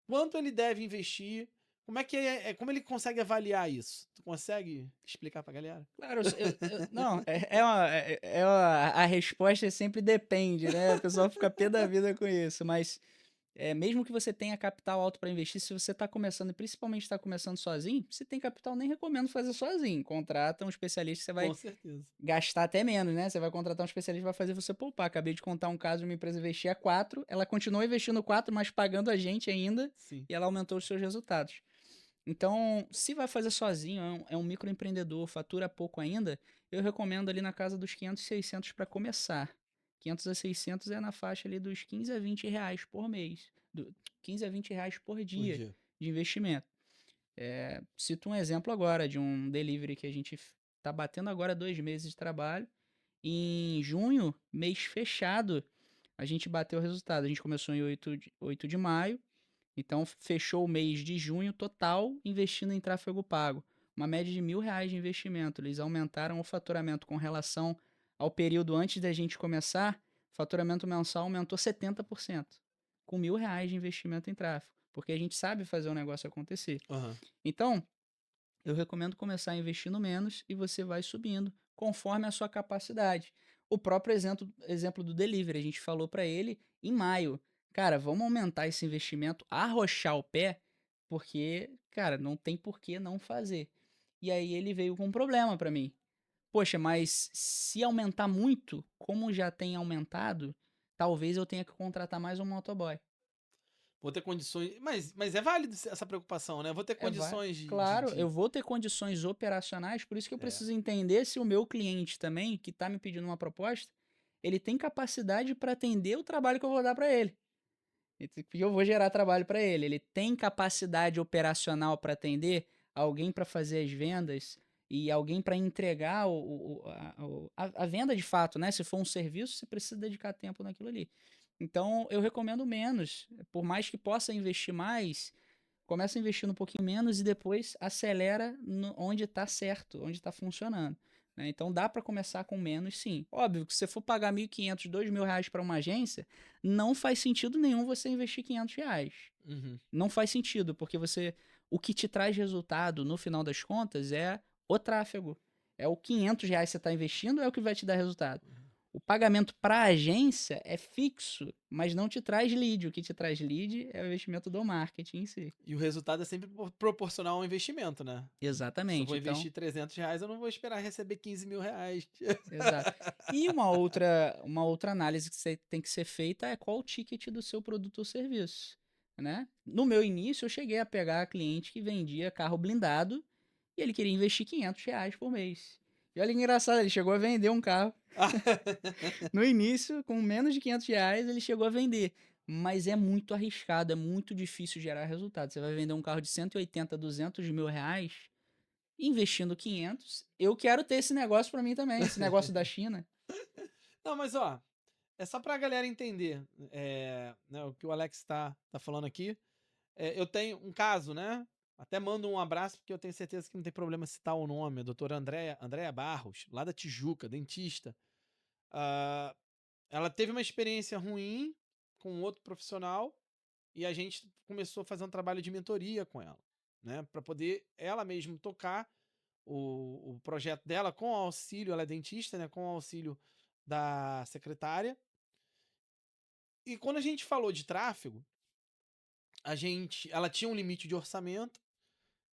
quanto ele deve investir? Como é que como ele consegue avaliar isso? Tu consegue explicar pra galera? Claro, não, a resposta sempre depende, né? O pessoal fica pé da vida com isso, mas mesmo que você tenha capital alto para investir, se você está começando, e principalmente está começando sozinho, se tem capital, nem recomendo fazer sozinho. Contrata um especialista, você vai Com certeza. gastar até menos, né? Você vai contratar um especialista que vai fazer você poupar. Acabei de contar um caso de uma empresa investir a 4, ela continuou investindo 4, mas pagando a gente ainda, Sim. e ela aumentou os seus resultados. Então, se vai fazer sozinho, é um microempreendedor, fatura pouco ainda, eu recomendo ali na casa dos 500, 600 para começar. 500 a 600 é na faixa ali dos 15 a 20 reais por mês. 15 a 20 reais por Por dia. dia. de investimento. Cito um exemplo agora de um delivery que a gente está batendo agora 2 meses de trabalho. Em junho, mês fechado, a gente bateu o resultado. A gente começou em 8 de maio, então fechou o mês de junho total investindo em tráfego pago. Uma média de R$ 1.000 de investimento. Eles aumentaram o faturamento com relação ao período antes da gente começar. O faturamento mensal aumentou 70%, com R$ 1.000 de investimento em tráfego, porque a gente sabe fazer o negócio acontecer. Aham. Então, eu recomendo começar investindo menos e você vai subindo conforme a sua capacidade. O próprio exemplo do delivery, a gente falou para ele em maio, cara, vamos aumentar esse investimento, arrochar o pé, porque, cara, não tem por que não fazer. E aí ele veio com um problema para mim. Poxa, mas se aumentar muito, como já tem aumentado, talvez eu tenha que contratar mais um motoboy. Vou ter condições. Mas é válido essa preocupação, né? Vou ter Vai. condições Claro, eu vou ter condições operacionais, por isso que eu É. preciso entender se o meu cliente também, que está me pedindo uma proposta, ele tem capacidade para atender o trabalho que eu vou dar para ele. Porque eu vou gerar trabalho para ele. Ele tem capacidade operacional para atender, alguém para fazer as vendas e alguém para entregar a venda de fato, né? Se for um serviço, você precisa dedicar tempo naquilo ali. Então, eu recomendo menos. Por mais que possa investir mais, começa investindo um pouquinho menos e depois acelera onde está certo, onde está funcionando. Né? Então dá para começar com menos, sim. Óbvio que se você for pagar 1.500, R$ 2.000 para uma agência, não faz sentido nenhum você investir R$ 500. Uhum. Não faz sentido, porque o que te traz resultado no final das contas é o tráfego. É o R$ 500 que você está investindo, é o que vai te dar resultado. O pagamento para a agência é fixo, mas não te traz lead. O que te traz lead é o investimento do marketing em si. E o resultado é sempre proporcional ao investimento, né? Se eu Exatamente. vou Então, investir R$ 300, eu não vou esperar receber R$ 15.000. exato. E uma outra análise que tem que ser feita é qual o ticket do seu produto ou serviço, né? No meu início, eu cheguei a pegar cliente que vendia carro blindado e ele queria investir R$ 500 por mês. E olha que engraçado, ele chegou a vender um carro. No início, com menos de R$ 500, ele chegou a vender. Mas é muito arriscado, é muito difícil gerar resultado. Você vai vender um carro de 180, R$ 200.000, investindo 500. Eu quero ter esse negócio para mim também, esse negócio da China. Não, mas ó, é só pra galera entender né, o que o Alex tá falando aqui. Eu tenho um caso, né? Até mando um abraço, porque eu tenho certeza que não tem problema citar o nome. A doutora Andréa Barros, lá da Tijuca, dentista. Ah, ela teve uma experiência ruim com outro profissional e a gente começou a fazer um trabalho de mentoria com ela, né? Para poder ela mesma tocar o projeto dela com o auxílio, ela é dentista, né? Com o auxílio da secretária. E quando a gente falou de tráfego, ela tinha um limite de orçamento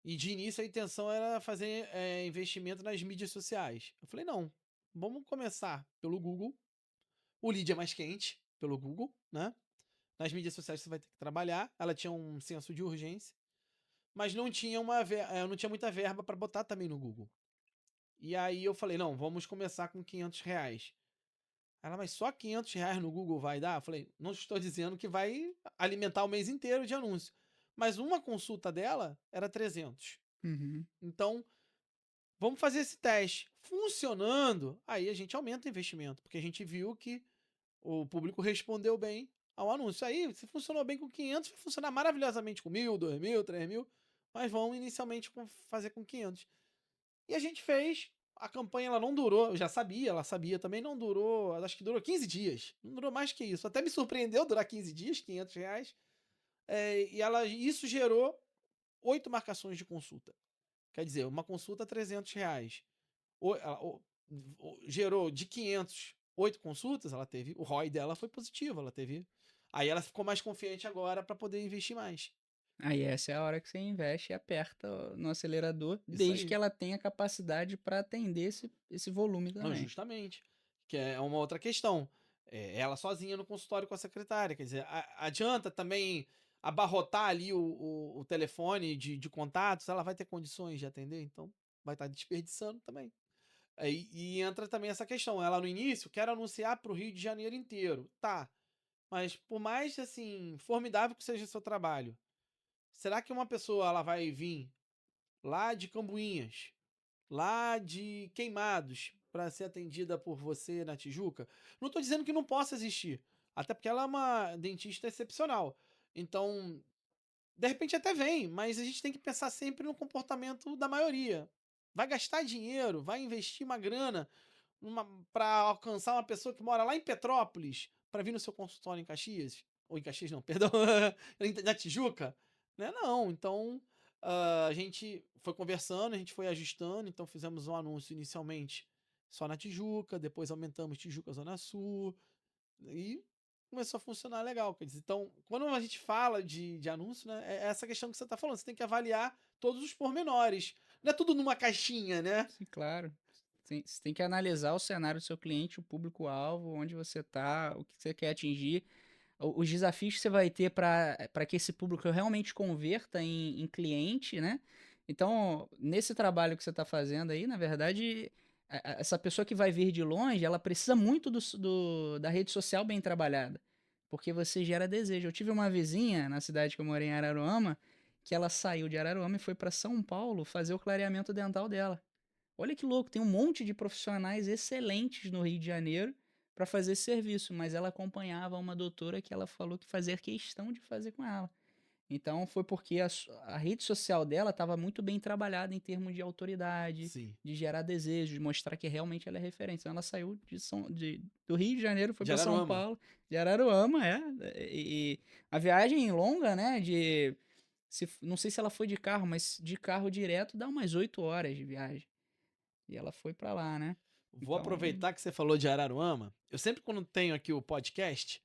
e de início a intenção era fazer investimento nas mídias sociais. Eu falei, não, vamos começar pelo Google. O lead é mais quente pelo Google, né? Nas mídias sociais você vai ter que trabalhar. Ela tinha um senso de urgência, mas não tinha não tinha muita verba para botar também no Google. E aí eu falei, não, vamos começar com R$ 500. Ela, mas só R$ 500 no Google vai dar? Eu falei, não estou dizendo que vai alimentar o mês inteiro de anúncio. Mas uma consulta dela era 300. Uhum. Então, vamos fazer esse teste. Funcionando, aí a gente aumenta o investimento, porque a gente viu que o público respondeu bem ao anúncio. Aí, se funcionou bem com 500, vai funcionar maravilhosamente com 1.000, 2.000, 3.000, mas vão inicialmente fazer com 500. E a gente fez. A campanha ela não durou, eu já sabia, ela sabia também, não durou, acho que durou 15 dias. Não durou mais que isso. Até me surpreendeu durar 15 dias, R$ 500. Isso gerou 8 marcações de consulta. Quer dizer, uma consulta R$ 300. Gerou de 500, 8 consultas, ela teve. O ROI dela foi positivo, ela teve. Aí ela ficou mais confiante agora para poder investir mais. Aí essa é a hora que você investe e aperta no acelerador, Isso desde que aí. ela tenha capacidade para atender esse volume Não, também. justamente. Que é uma outra questão. Ela sozinha no consultório com a secretária. Quer dizer, adianta também abarrotar ali o telefone de contatos, ela vai ter condições de atender, então vai estar desperdiçando também. E entra também essa questão. Ela no início quer anunciar para o Rio de Janeiro inteiro. Tá. Mas por mais assim, formidável que seja o seu trabalho, Será que uma pessoa ela vai vir lá de Cambuinhas, lá de Queimados, para ser atendida por você na Tijuca? Não tô dizendo que não possa existir, até porque ela é uma dentista excepcional. Então, de repente até vem, mas a gente tem que pensar sempre no comportamento da maioria. Vai gastar dinheiro, vai investir uma grana para alcançar uma pessoa que mora lá em Petrópolis para vir no seu consultório em Caxias? Ou em Caxias não, perdão, na Tijuca? Né? Não, então a gente foi conversando, a gente foi ajustando, então fizemos um anúncio inicialmente só na Tijuca, depois aumentamos Tijuca Zona Sul, e começou a funcionar legal. Quer dizer, então, quando a gente fala de anúncio, né, é essa questão que você está falando. Você tem que avaliar todos os pormenores. Não é tudo numa caixinha, né? Sim, claro. Você tem que analisar o cenário do seu cliente, o público-alvo, onde você está, o que você quer atingir, os desafios que você vai ter para que esse público realmente converta em cliente, né? Então, nesse trabalho que você está fazendo aí, na verdade, essa pessoa que vai vir de longe, ela precisa muito da rede social bem trabalhada, porque você gera desejo. Eu tive uma vizinha na cidade que eu morei em Araruama, que ela saiu de Araruama e foi para São Paulo fazer o clareamento dental dela. Olha que louco, tem um monte de profissionais excelentes no Rio de Janeiro para fazer esse serviço, mas ela acompanhava uma doutora que ela falou que fazia questão de fazer com ela. Então foi porque a rede social dela estava muito bem trabalhada em termos de autoridade, Sim. de gerar desejo, de mostrar que realmente ela é referência. Então ela saiu do Rio de Janeiro, foi De para São Araruama. Paulo, de Araruama, é. E a viagem longa, né? Não sei se ela foi de carro, mas de carro direto dá umas 8 horas de viagem. E ela foi pra lá, né. Vou Então aproveitar que você falou de Araruama. Eu sempre, quando tenho aqui o podcast,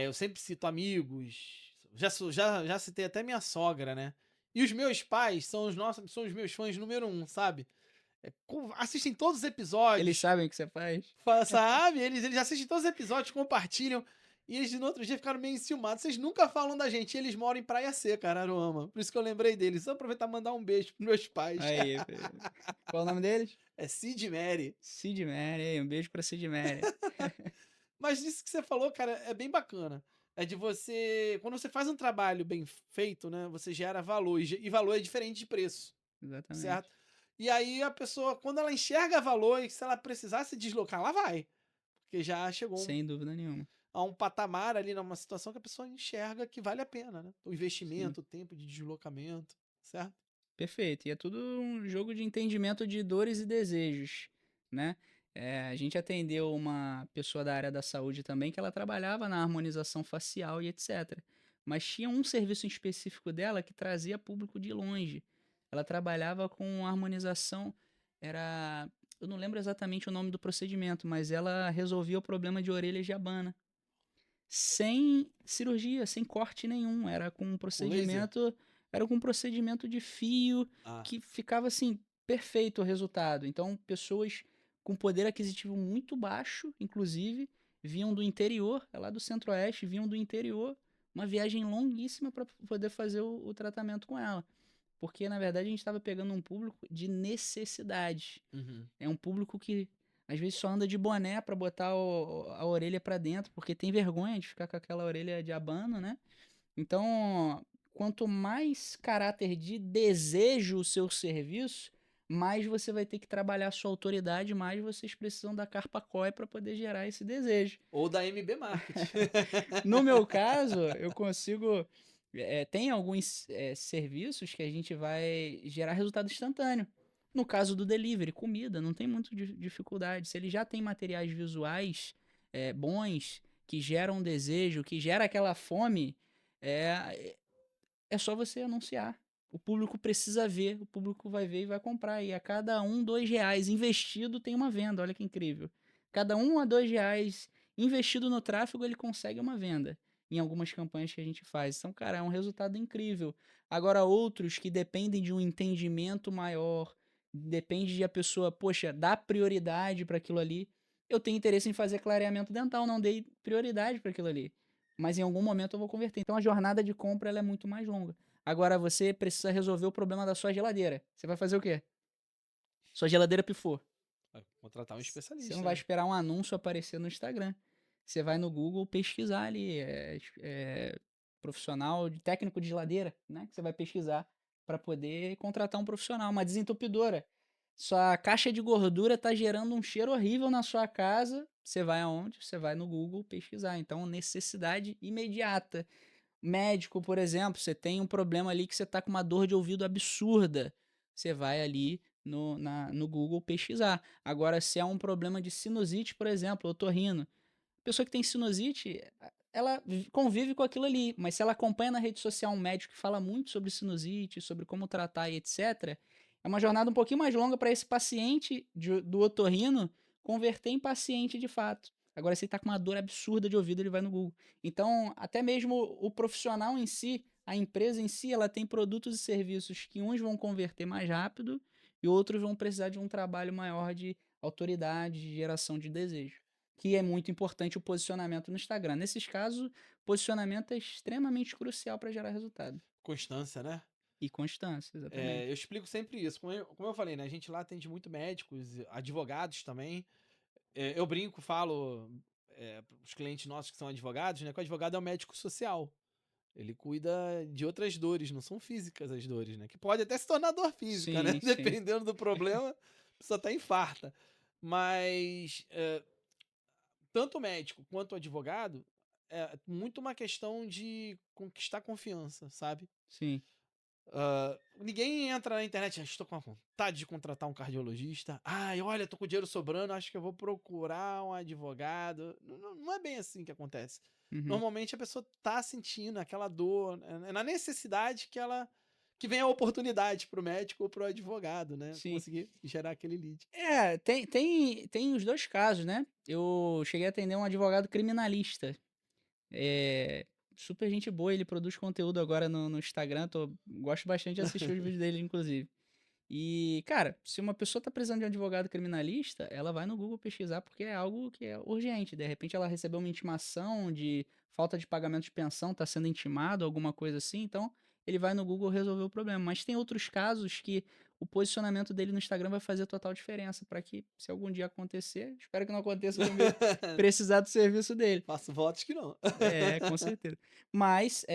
eu sempre cito amigos. Já citei até minha sogra, né? E os meus pais são os meus fãs número um, sabe? Assistem todos os eles episódios. sabem o que você faz? Sabe? Eles assistem todos os episódios, compartilham. E eles no outro dia ficaram meio enciumados. Vocês nunca falam da gente. E eles moram em Praia Seca, Araruama. Por isso que eu lembrei deles. Só aproveitar e mandar um beijo pros meus pais. Aí, qual o nome deles? É Cid e Mary. Cid Mary, aí, um beijo pra Cid Mary. Mas isso que você falou, cara, é bem bacana. É de você. Quando você faz um trabalho bem feito, né? Você gera valor. E valor é diferente de preço, certo? Exatamente. E aí a pessoa, quando ela enxerga valor e se ela precisar se deslocar, ela vai. Porque já chegou Sem dúvida nenhuma. a um patamar ali, numa situação que a pessoa enxerga que vale a pena, né? O Sim. investimento, o tempo de deslocamento, certo? Perfeito. E é tudo um jogo de entendimento de dores e desejos, né? A gente atendeu uma pessoa da área da saúde também que ela trabalhava na harmonização facial e etc. Mas tinha um serviço em específico dela que trazia público de longe. Ela trabalhava com harmonização, era, eu não lembro exatamente o nome do procedimento, mas ela resolvia o problema de orelhas de abana sem cirurgia, sem corte nenhum. Com laser? Era com um procedimento de fio Ah, que ficava assim perfeito o resultado. Então, pessoas com poder aquisitivo muito baixo, inclusive, vinham do interior, é lá do Centro-Oeste, vinham do interior, uma viagem longuíssima para poder fazer o tratamento com ela. Porque, na verdade, a gente estava pegando um público de necessidade. uhum. É um público que às vezes só anda de boné pra botar a orelha pra dentro, porque tem vergonha de ficar com aquela orelha de abano, né? Então, quanto mais caráter de desejo o seu serviço, mais você vai ter que trabalhar a sua autoridade, mais vocês precisam da carpa COI para poder gerar esse desejo. Ou da MB Market. No meu caso, eu consigo. Tem alguns serviços que a gente vai gerar resultado instantâneo. No caso do delivery, comida, não tem muito dificuldade. Se ele já tem materiais visuais bons, que geram desejo, que gera aquela fome, é só você anunciar. O público precisa ver, o público vai ver e vai comprar. E a cada R$ 1, R$ 2 investido tem uma venda, olha que incrível. Cada R$ 1 a R$ 2 investido no tráfego, ele consegue uma venda. Em algumas campanhas que a gente faz. Então, cara, é um resultado incrível. Agora, outros que dependem de um entendimento maior, depende de a pessoa, poxa, dar prioridade para aquilo ali. Eu tenho interesse em fazer clareamento dental, não dei prioridade para aquilo ali. Mas em algum momento eu vou converter. Então a jornada de compra ela é muito mais longa. Agora você precisa resolver o problema da sua geladeira. Você vai fazer o quê? Sua geladeira pifou. Vai contratar um Você não especialista, vai né? esperar um anúncio aparecer no Instagram. Você vai no Google pesquisar ali profissional de técnico de geladeira, né, que você vai pesquisar para poder contratar um profissional, uma desentupidora. Sua caixa de gordura está gerando um cheiro horrível na sua casa, você vai aonde? Você vai no Google pesquisar, então necessidade imediata. Médico, por exemplo, você tem um problema ali que você está com uma dor de ouvido absurda, você vai ali no Google pesquisar. Agora, se é um problema de sinusite, por exemplo, otorrino, pessoa que tem sinusite, ela convive com aquilo ali, mas se ela acompanha na rede social um médico que fala muito sobre sinusite, sobre como tratar e etc., é uma jornada um pouquinho mais longa para esse paciente do otorrino converter em paciente de fato. Agora, se ele está com uma dor absurda de ouvido, ele vai no Google. Então, até mesmo o profissional em si, a empresa em si, ela tem produtos e serviços que uns vão converter mais rápido e outros vão precisar de um trabalho maior de autoridade, de geração de desejo, que é muito importante o posicionamento no Instagram. Nesses casos, posicionamento é extremamente crucial para gerar resultado. Constância, né? E constância, Eu exatamente. explico sempre isso. Como eu falei, né? A gente lá atende muito médicos, advogados também. Eu brinco, falo para os clientes nossos que são advogados, né? Que o advogado é um médico social. Ele cuida de outras dores, não são físicas as dores, né? Que pode até se tornar dor física, né? Sim, sim, Dependendo do problema, a pessoa até infarta. Mas tanto o médico quanto o advogado é muito uma questão de conquistar confiança, sabe? sim, Ninguém entra na internet, estou com vontade de contratar um cardiologista. Ai, olha, tô com dinheiro sobrando, acho que eu vou procurar um advogado. Não é bem assim que acontece. uhum, Normalmente a pessoa tá sentindo aquela dor, é na necessidade que vem a oportunidade pro médico ou pro advogado, né? sim. Conseguir gerar aquele lead. É, tem os 2 casos, né. Eu cheguei a atender um advogado criminalista, é super gente boa, ele produz conteúdo agora no Instagram, gosto bastante de assistir os vídeos dele inclusive. E, cara, se uma pessoa tá precisando de um advogado criminalista, ela vai no Google pesquisar porque é algo que é urgente. De repente ela recebeu uma intimação de falta de pagamento de pensão, tá sendo intimado, alguma coisa assim, então ele vai no Google resolver o problema. Mas tem outros casos que o posicionamento dele no Instagram vai fazer total diferença para que, se algum dia acontecer, espero que não aconteça comigo, precisar do serviço dele. Faço votos que não. É, com certeza. Mas,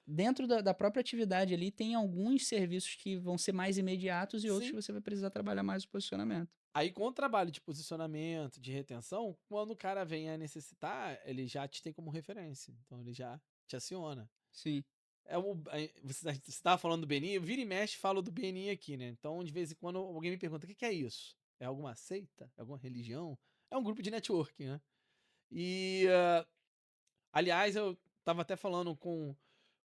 dentro da própria atividade ali, tem alguns serviços que vão ser mais imediatos e outros que Sim. você vai precisar trabalhar mais o posicionamento. Aí, com o trabalho de posicionamento, de retenção, quando o cara vem a necessitar, ele já te tem como referência. Então, ele já te aciona. Sim, Você estava falando do Benin, vira e mexe falo do Benin aqui, né? Então, de vez em quando, alguém me pergunta: o que que é isso? É alguma seita? É alguma religião? É um grupo de networking, né? E, aliás, eu tava até falando com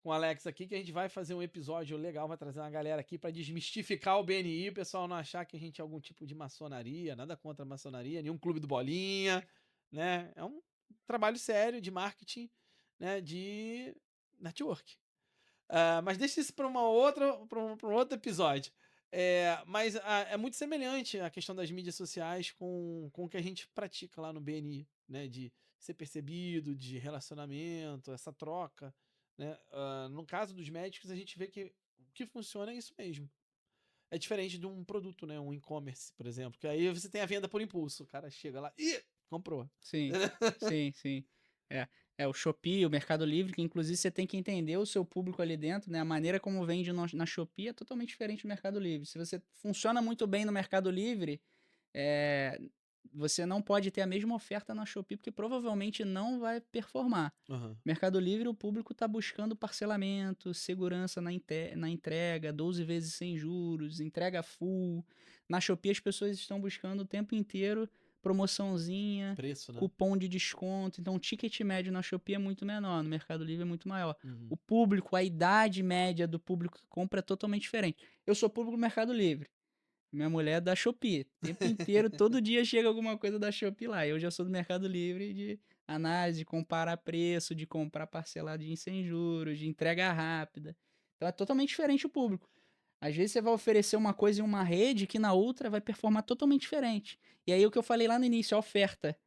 o Alex aqui que a gente vai fazer um episódio legal, vai trazer uma galera aqui para desmistificar o BNI, o pessoal não achar que a gente é algum tipo de maçonaria, nada contra a maçonaria, nenhum clube do Bolinha, né? É um trabalho sério de marketing, né? De network. Mas deixa isso para um outro episódio. Mas é muito semelhante a questão das mídias sociais com o que a gente pratica lá no BNI, né? De ser percebido, de relacionamento, essa troca, né? No caso dos médicos, a gente vê que o que funciona é isso mesmo. É diferente de um produto, né? Um e-commerce, por exemplo, que aí você tem a venda por impulso. O cara chega lá e comprou. sim, sim, sim. É, o Shopee, o Mercado Livre, que inclusive você tem que entender o seu público ali dentro, né? A maneira como vende na Shopee é totalmente diferente do Mercado Livre. Se você funciona muito bem no Mercado Livre, eh, você não pode ter a mesma oferta na Shopee, porque provavelmente não vai performar. Aham. Mercado Livre, o público está buscando parcelamento, segurança na entrega, 12 vezes sem juros, entrega full. Na Shopee, as pessoas estão buscando o tempo inteiro promoçãozinha, Preço, né? cupom de desconto. Então, o ticket médio na Shopee é muito menor, no Mercado Livre é muito maior. Uhum. O público, a idade média do público que compra é totalmente diferente. Eu sou público do Mercado Livre. Minha mulher é da Shopee. O tempo inteiro, todo dia chega alguma coisa da Shopee lá. Eu já sou do Mercado Livre de análise, de comparar preço, de comprar parceladinho sem juros, de entrega rápida. Então é totalmente diferente o público. Às vezes você vai oferecer uma coisa em uma rede que na outra vai performar totalmente diferente. E aí o que eu falei lá no início, a oferta.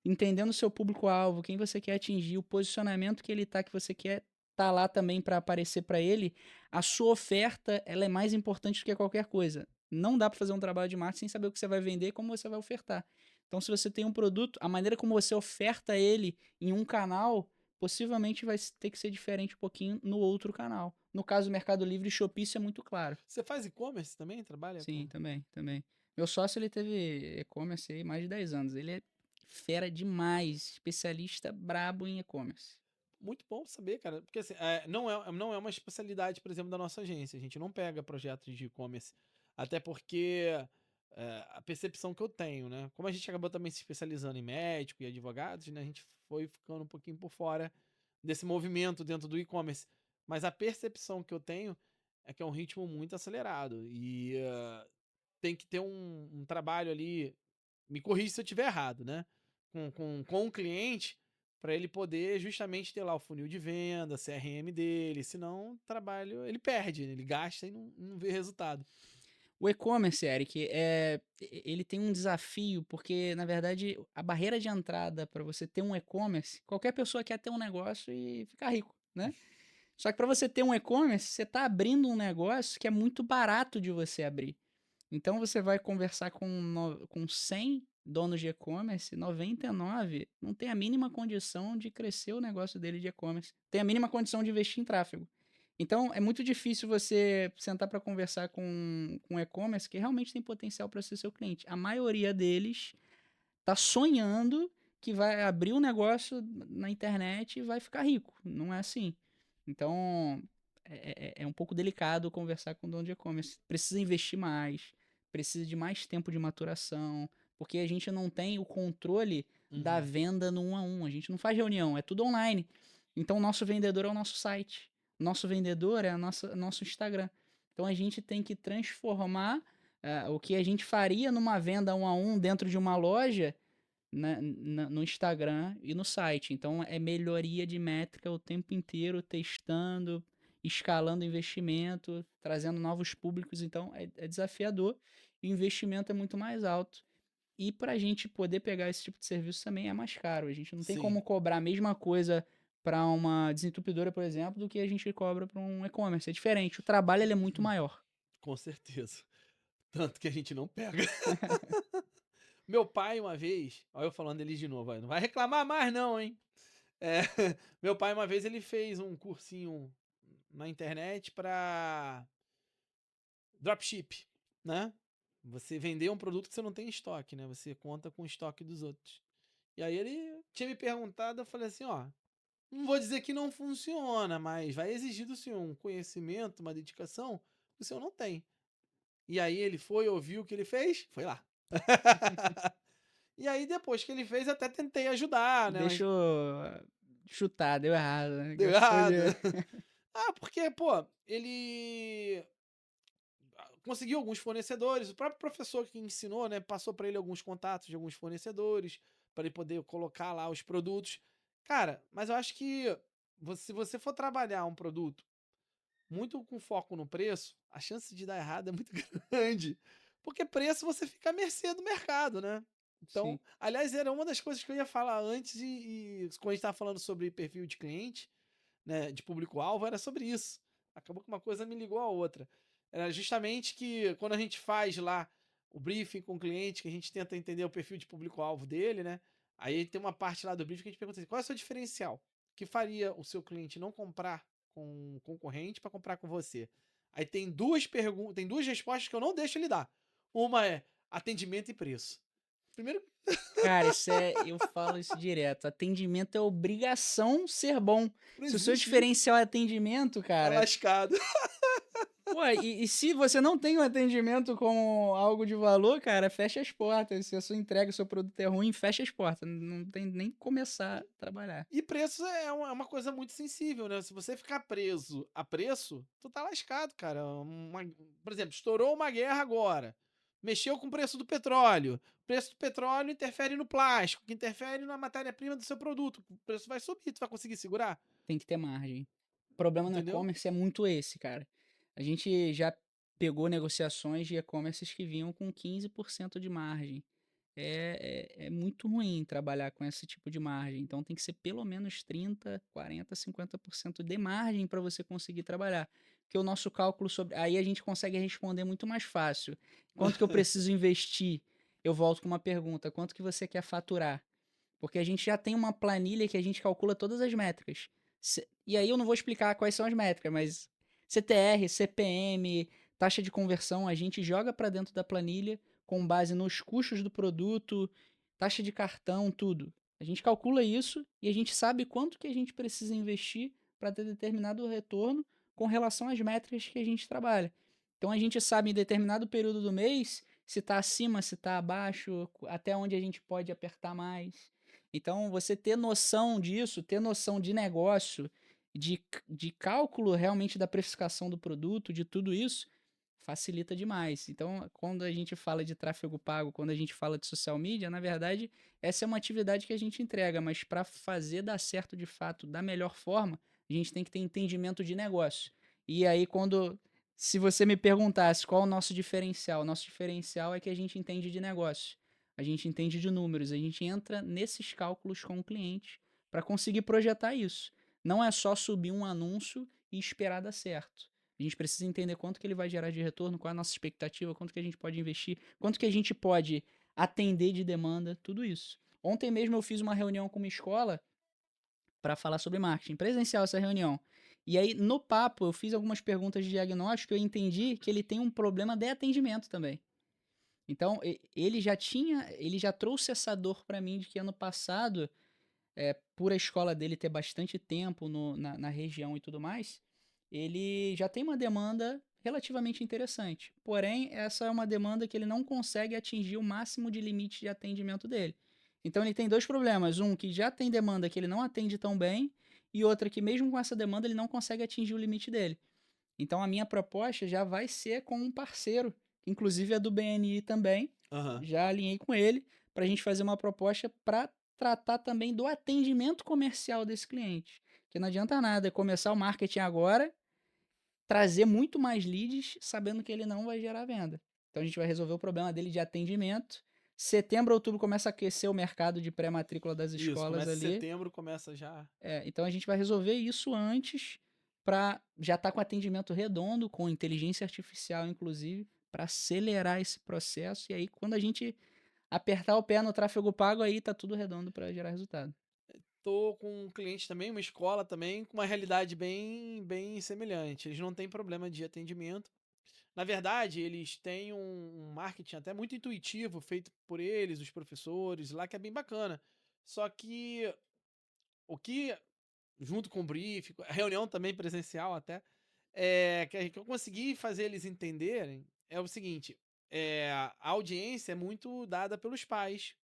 Entendendo o seu público-alvo, quem você quer atingir, o posicionamento que ele tá, que você quer tá lá também para aparecer para ele, a sua oferta, ela é mais importante do que qualquer coisa. Não dá para fazer um trabalho de marketing sem saber o que você vai vender e como você vai ofertar. Então, se você tem um produto, a maneira como você oferta ele em um canal possivelmente vai ter que ser diferente um pouquinho no outro canal. No caso do Mercado Livre e Shopee, isso é muito claro. Você faz e-commerce também? Trabalha Sim, com. também, também. Meu sócio, ele teve e-commerce aí mais de 10 anos. Ele é fera demais, especialista brabo em e-commerce. Muito bom saber, cara. Porque assim, não é uma especialidade, por exemplo, da nossa agência. A gente não pega projetos de e-commerce. Até porque a percepção que eu tenho, né? Como a gente acabou também se especializando em médico e advogados, né? A gente foi ficando um pouquinho por fora desse movimento dentro do e-commerce. Mas a percepção que eu tenho é que é um ritmo muito acelerado. E tem que ter um trabalho ali. Me corrija se eu estiver errado, né? Com o cliente, para ele poder justamente ter lá o funil de venda, CRM dele. Senão, o trabalho ele perde, né? Ele gasta e não vê resultado. O e-commerce, Eric, ele tem um desafio, porque, na verdade, a barreira de entrada para você ter um e-commerce, qualquer pessoa quer ter um negócio e ficar rico, né? Só que para você ter um e-commerce, você está abrindo um negócio que é muito barato de você abrir. Então você vai conversar com 100 donos de e-commerce, 99 não tem a mínima condição de crescer o negócio dele de e-commerce, tem a mínima condição de investir em tráfego. Então é muito difícil você sentar para conversar com e-commerce que realmente tem potencial para ser seu cliente. A maioria deles tá sonhando que vai abrir um negócio na internet e vai ficar rico. Não é assim. Então, é um pouco delicado conversar com o dono de e-commerce. Precisa investir mais, precisa de mais tempo de maturação, porque a gente não tem o controle da Uhum. venda no 1 a 1. A gente não faz reunião, é tudo online. Então, o nosso vendedor é o nosso site. O nosso vendedor é nosso Instagram. Então, a gente tem que transformar o que a gente faria numa venda 1 a 1 dentro de uma loja no Instagram e no site. Então é melhoria de métrica o tempo inteiro, testando, escalando investimento, trazendo novos públicos. Então é desafiador e o investimento é muito mais alto. E para a gente poder pegar esse tipo de serviço também é mais caro. A gente não tem Sim, como cobrar a mesma coisa para uma desentupidora, por exemplo, do que a gente cobra para um e-commerce. É diferente. O trabalho ele é muito maior. com certeza. Tanto que a gente não pega. Meu pai, uma vez, olha eu falando dele de novo, ó, não vai reclamar mais, não, hein? É, meu pai, uma vez, ele fez um cursinho na internet para dropship, né? Você vender um produto que você não tem em estoque, né? Você conta com o estoque dos outros. E aí ele tinha me perguntado, eu falei assim, ó, não vou dizer que não funciona, mas vai exigir do senhor um conhecimento, uma dedicação que o senhor não tem. E aí ele foi, ouviu o que ele fez, foi lá. E aí depois que ele fez, eu até tentei ajudar, né? Deixa Mas eu chutar, deu errado, né? deu Gastou errado. dinheiro. Ah, porque, pô, ele conseguiu alguns fornecedores, o próprio professor que ensinou, né, passou para ele alguns contatos de alguns fornecedores para ele poder colocar lá os produtos. Cara, mas eu acho que se você for trabalhar um produto muito com foco no preço, a chance de dar errado é muito grande. Porque preço você fica à mercê do mercado, né? Sim. Então, aliás, era uma das coisas que eu ia falar antes e quando a gente estava falando sobre perfil de cliente, né, de público-alvo, era sobre isso. Acabou que uma coisa me ligou à outra. Era justamente que quando a gente faz lá o briefing com o cliente, que a gente tenta entender o perfil de público-alvo dele, né? Aí tem uma parte lá do briefing que a gente pergunta assim, qual é o seu diferencial? Que faria o seu cliente não comprar com um concorrente para comprar com você? Aí tem duas perguntas, tem duas respostas que eu não deixo ele dar. Uma é atendimento e preço. Primeiro, Cara, eu falo isso direto. Atendimento é obrigação ser bom. não Se o seu existe isso. diferencial é atendimento, Tá cara, lascado. pô, e se você não tem o atendimento como algo de valor, cara, fecha as portas. Se a sua entrega, o seu produto é ruim, fecha as portas. Não tem nem que começar a trabalhar. E preço é uma coisa muito sensível, né? Se você ficar preso a preço, tu tá lascado, cara. Por exemplo, estourou uma guerra agora. Mexeu com o preço do petróleo. O preço do petróleo interfere no plástico, que interfere na matéria-prima do seu produto. O preço vai subir, tu vai conseguir segurar? Tem que ter margem. O problema no Entendeu? e-commerce é muito esse, cara. A gente já pegou negociações de e-commerces que vinham com 15% de margem. É muito ruim trabalhar com esse tipo de margem. Então tem que ser pelo menos 30, 40, 50% de margem para você conseguir trabalhar. Porque o nosso cálculo sobre. Aí a gente consegue responder muito mais fácil. Quanto que eu preciso investir? Eu volto com uma pergunta: quanto que você quer faturar? Porque a gente já tem uma planilha que a gente calcula todas as métricas. E aí eu não vou explicar quais são as métricas, mas CTR, CPM, taxa de conversão, a gente joga para dentro da planilha com base nos custos do produto, taxa de cartão, tudo. A gente calcula isso e a gente sabe quanto que a gente precisa investir para ter determinado retorno com relação às métricas que a gente trabalha. Então a gente sabe em determinado período do mês se está acima, se está abaixo, até onde a gente pode apertar mais. Então, você ter noção disso, ter noção de negócio, de cálculo realmente da precificação do produto, de tudo isso, facilita demais. Então, quando a gente fala de tráfego pago, quando a gente fala de social media, na verdade, essa é uma atividade que a gente entrega, mas para fazer dar certo de fato da melhor forma, a gente tem que ter entendimento de negócio. E aí, se você me perguntasse qual é o nosso diferencial é que a gente entende de negócio. A gente entende de números, a gente entra nesses cálculos com o cliente para conseguir projetar isso. Não é só subir um anúncio e esperar dar certo. A gente precisa entender quanto que ele vai gerar de retorno, qual é a nossa expectativa, quanto que a gente pode investir, quanto que a gente pode atender de demanda, tudo isso. Ontem mesmo eu fiz uma reunião com uma escola para falar sobre marketing, presencial essa reunião. E aí, no papo, eu fiz algumas perguntas de diagnóstico e eu entendi que ele tem um problema de atendimento também. Então, ele já trouxe essa dor para mim de que ano passado, por a escola dele ter bastante tempo na região e tudo mais, ele já tem uma demanda relativamente interessante. Porém, essa é uma demanda que ele não consegue atingir o máximo de limite de atendimento dele. Então, ele tem dois problemas. Um, que já tem demanda que ele não atende tão bem, e outra que, mesmo com essa demanda, ele não consegue atingir o limite dele. Então, a minha proposta já vai ser com um parceiro, que inclusive é do BNI também. Aham. Já alinhei com ele para a gente fazer uma proposta para tratar também do atendimento comercial desse cliente. Que não adianta nada começar o marketing agora, trazer muito mais leads, sabendo que ele não vai gerar venda. Então a gente vai resolver o problema dele de atendimento. Setembro, outubro começa a aquecer o mercado de pré-matrícula das Isso, escolas começa em ali. setembro, começa já. Então a gente vai resolver isso antes para já estar com atendimento redondo, com inteligência artificial, inclusive, para acelerar esse processo. E aí, quando a gente apertar o pé no tráfego pago, aí tá tudo redondo para gerar resultado. Tô com um cliente também, uma escola também, com uma realidade bem semelhante. Eles não têm problema de atendimento. Na verdade, eles têm um marketing até muito intuitivo, feito por eles, os professores, lá que é bem bacana. Só que o que, junto com o briefing, a reunião também presencial até, que eu consegui fazer eles entenderem é o seguinte: a audiência é muito dada pelos pais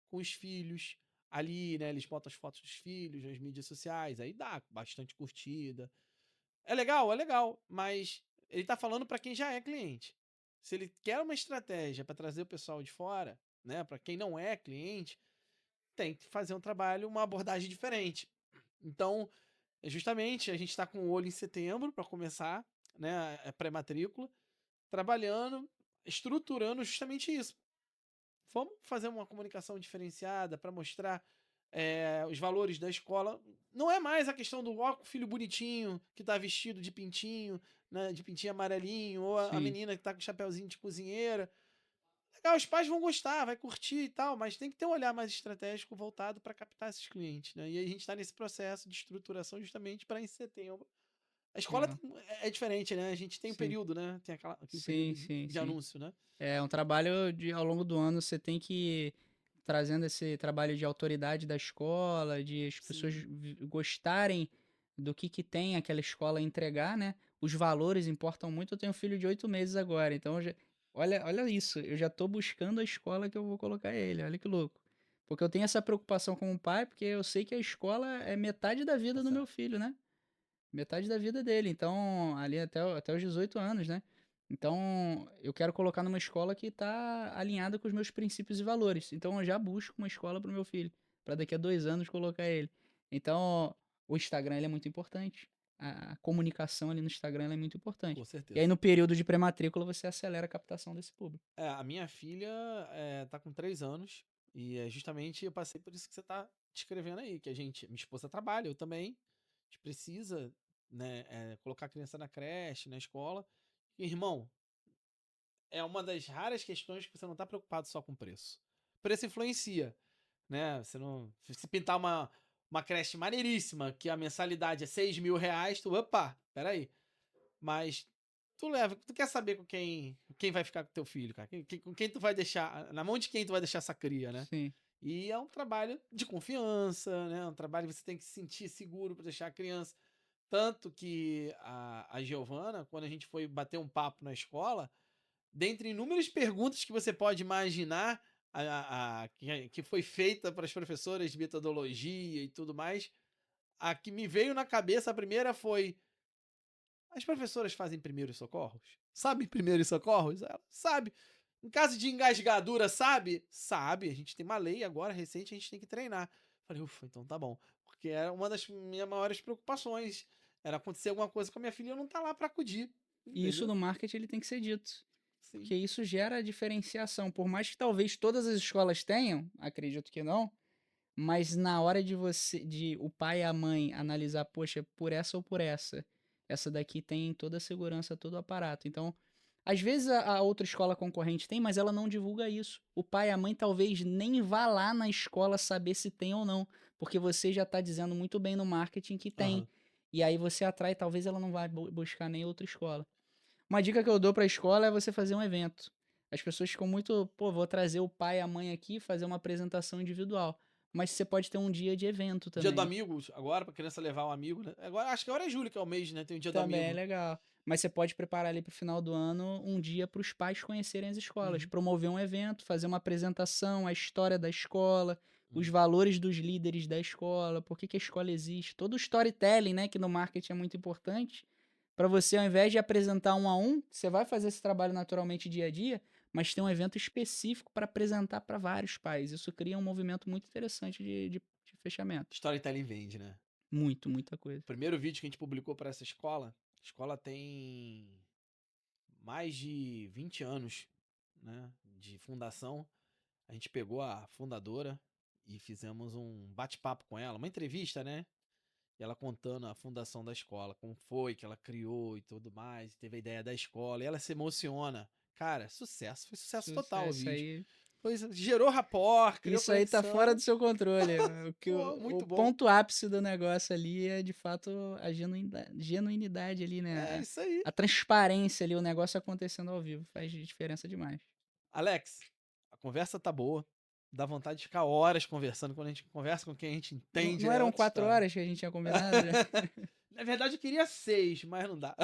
com os filhos. Ali, né? Eles botam as fotos dos filhos nas mídias sociais, aí dá bastante curtida. É legal, mas ele tá falando para quem já é cliente. Se ele quer uma estratégia para trazer o pessoal de fora, né, para quem não é cliente, tem que fazer um trabalho, uma abordagem diferente. Então, justamente, a gente está com o olho em setembro para começar, né, a pré-matrícula, trabalhando, estruturando justamente isso. Vamos fazer uma comunicação diferenciada para mostrar os valores da escola. Não é mais a questão do ó, o filho bonitinho que tá vestido de pintinho, né, de pintinho amarelinho, ou a Sim, menina que tá com chapeuzinho de cozinheira. Legal, os pais vão gostar, vai curtir e tal, mas tem que ter um olhar mais estratégico voltado para captar esses clientes, né? E a gente está nesse processo de estruturação justamente para em setembro. A escola legal. é diferente, né? A gente tem um Sim, período, né? Tem aquele sim, período sim, de sim. anúncio, né? É um trabalho de ao longo do ano você tem que ir trazendo esse trabalho de autoridade da escola, de as pessoas Sim. gostarem do que tem aquela escola a entregar, né? Os valores importam muito. Eu tenho um filho de 8 meses agora, então olha isso, eu já tô buscando a escola que eu vou colocar ele, olha que louco. Porque eu tenho essa preocupação como pai, porque eu sei que a escola é metade da Tá vida do meu certo. filho, né? Metade da vida dele, então, ali até os 18 anos, né? Então, eu quero colocar numa escola que está alinhada com os meus princípios e valores. Então, eu já busco uma escola para o meu filho, para daqui a 2 anos colocar ele. Então, o Instagram ele é muito importante. A comunicação ali no Instagram ela é muito importante. Com E aí, certeza. no período de pré-matrícula, você acelera a captação desse público. A minha filha tá com 3 anos e é justamente eu passei por isso que você tá descrevendo aí, que minha esposa trabalha, eu também, a gente precisa, né, colocar a criança na creche, na escola. Irmão, é uma das raras questões que você não tá preocupado só com preço. Preço influencia, né? Você não. Se pintar uma creche maneiríssima, que a mensalidade é R$ 6.000, tu, opa, peraí. Mas tu quer saber com quem vai ficar com teu filho, cara? Com quem tu vai deixar, na mão de quem tu vai deixar essa cria, né? Sim. E é um trabalho de confiança, né? Um trabalho que você tem que se sentir seguro para deixar a criança. Tanto que a Giovana, quando a gente foi bater um papo na escola, dentre inúmeras perguntas que você pode imaginar, que foi feita para as professoras de metodologia e tudo mais, a que me veio na cabeça, a primeira foi: as professoras fazem primeiros socorros? Sabem primeiros socorros? Ela sabe. Em caso de engasgadura, sabe? Sabe. A gente tem uma lei agora recente, a gente tem que treinar. Falei, ufa, então tá bom. Porque era uma das minhas maiores preocupações. Era acontecer alguma coisa com a minha filha e eu não tá lá pra acudir. E isso Entendeu? no marketing ele tem que ser dito. Sim. Porque isso gera diferenciação. Por mais que talvez todas as escolas tenham, acredito que não, mas na hora de o pai e a mãe analisar, poxa, por essa ou por essa daqui tem toda a segurança, todo o aparato. Então, às vezes a outra escola concorrente tem, mas ela não divulga isso. O pai e a mãe talvez nem vá lá na escola saber se tem ou não, porque você já está dizendo muito bem no marketing que tem. Aham. E aí você atrai, talvez ela não vai buscar nem outra escola. Uma dica que eu dou para a escola é você fazer um evento. As pessoas ficam muito, pô, vou trazer o pai e a mãe aqui e fazer uma apresentação individual. Mas você pode ter um dia de evento Dia do também. amigo, agora, pra criança levar um amigo, né? Agora, acho que agora é julho, que é o mês, né? Tem o dia do Também é amigo. legal. Mas você pode preparar ali para o final do ano um dia para os pais conhecerem as escolas, Uhum, promover um evento, fazer uma apresentação, a história da escola, os uhum. valores dos líderes da escola, por que que a escola existe, todo o storytelling, né, que no marketing é muito importante, para você, ao invés de apresentar um a um, você vai fazer esse trabalho naturalmente dia a dia, mas tem um evento específico para apresentar para vários pais. Isso cria um movimento muito interessante de fechamento. Storytelling vende, né? Muito, muita coisa. O primeiro vídeo que a gente publicou para essa escola, a escola tem mais de 20 anos, né, de fundação. A gente pegou a fundadora e fizemos um bate-papo com ela, uma entrevista, né? E ela contando a fundação da escola, como foi que ela criou e tudo mais, teve a ideia da escola, e ela se emociona. Cara, sucesso, foi sucesso total o Sucesso vídeo. aí. Gerou rapport, criou Isso aí tá fora conexão. do seu controle. Pô, O muito bom. ponto ápice do negócio ali é, de fato, a genuinidade ali, né? É isso aí. A transparência ali, o negócio acontecendo ao vivo. Faz diferença demais. Alex, a conversa tá boa. Dá vontade de ficar horas conversando quando a gente conversa com quem a gente Não, entende, não é eram outra quatro história. horas que a gente tinha combinado? Na verdade, eu queria 6, mas não dá.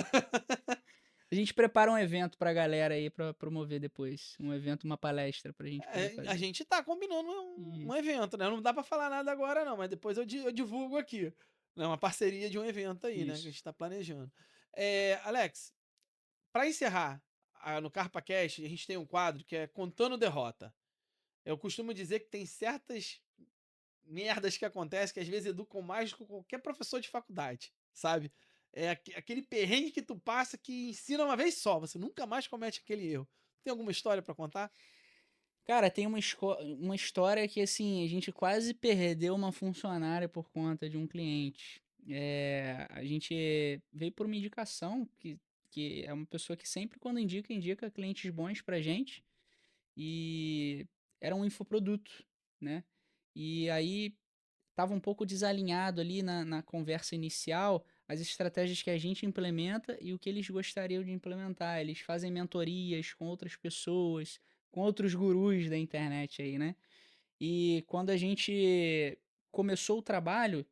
A gente prepara um evento pra galera aí pra promover depois. Um evento, uma palestra pra gente poder A fazer. gente tá combinando um Isso. evento, né? Não dá pra falar nada agora, não, mas depois eu divulgo aqui. Né? Uma parceria de um evento aí, né? Que a Isso. gente tá planejando. Alex, pra encerrar, no CarpaCast, a gente tem um quadro que é Contando Derrota. Eu costumo dizer que tem certas merdas que acontecem que às vezes educam mais do que qualquer professor de faculdade, sabe? É aquele perrengue que tu passa que ensina uma vez só, você nunca mais comete aquele erro. Tem alguma história pra contar? Cara, tem uma história que, assim, a gente quase perdeu uma funcionária por conta de um cliente. A gente veio por uma indicação, que é uma pessoa que sempre, quando indica, indica clientes bons pra gente. E era um infoproduto, né? E aí estava um pouco desalinhado ali na conversa inicial as estratégias que a gente implementa e o que eles gostariam de implementar. Eles fazem mentorias com outras pessoas, com outros gurus da internet aí, né? E quando a gente começou o trabalho,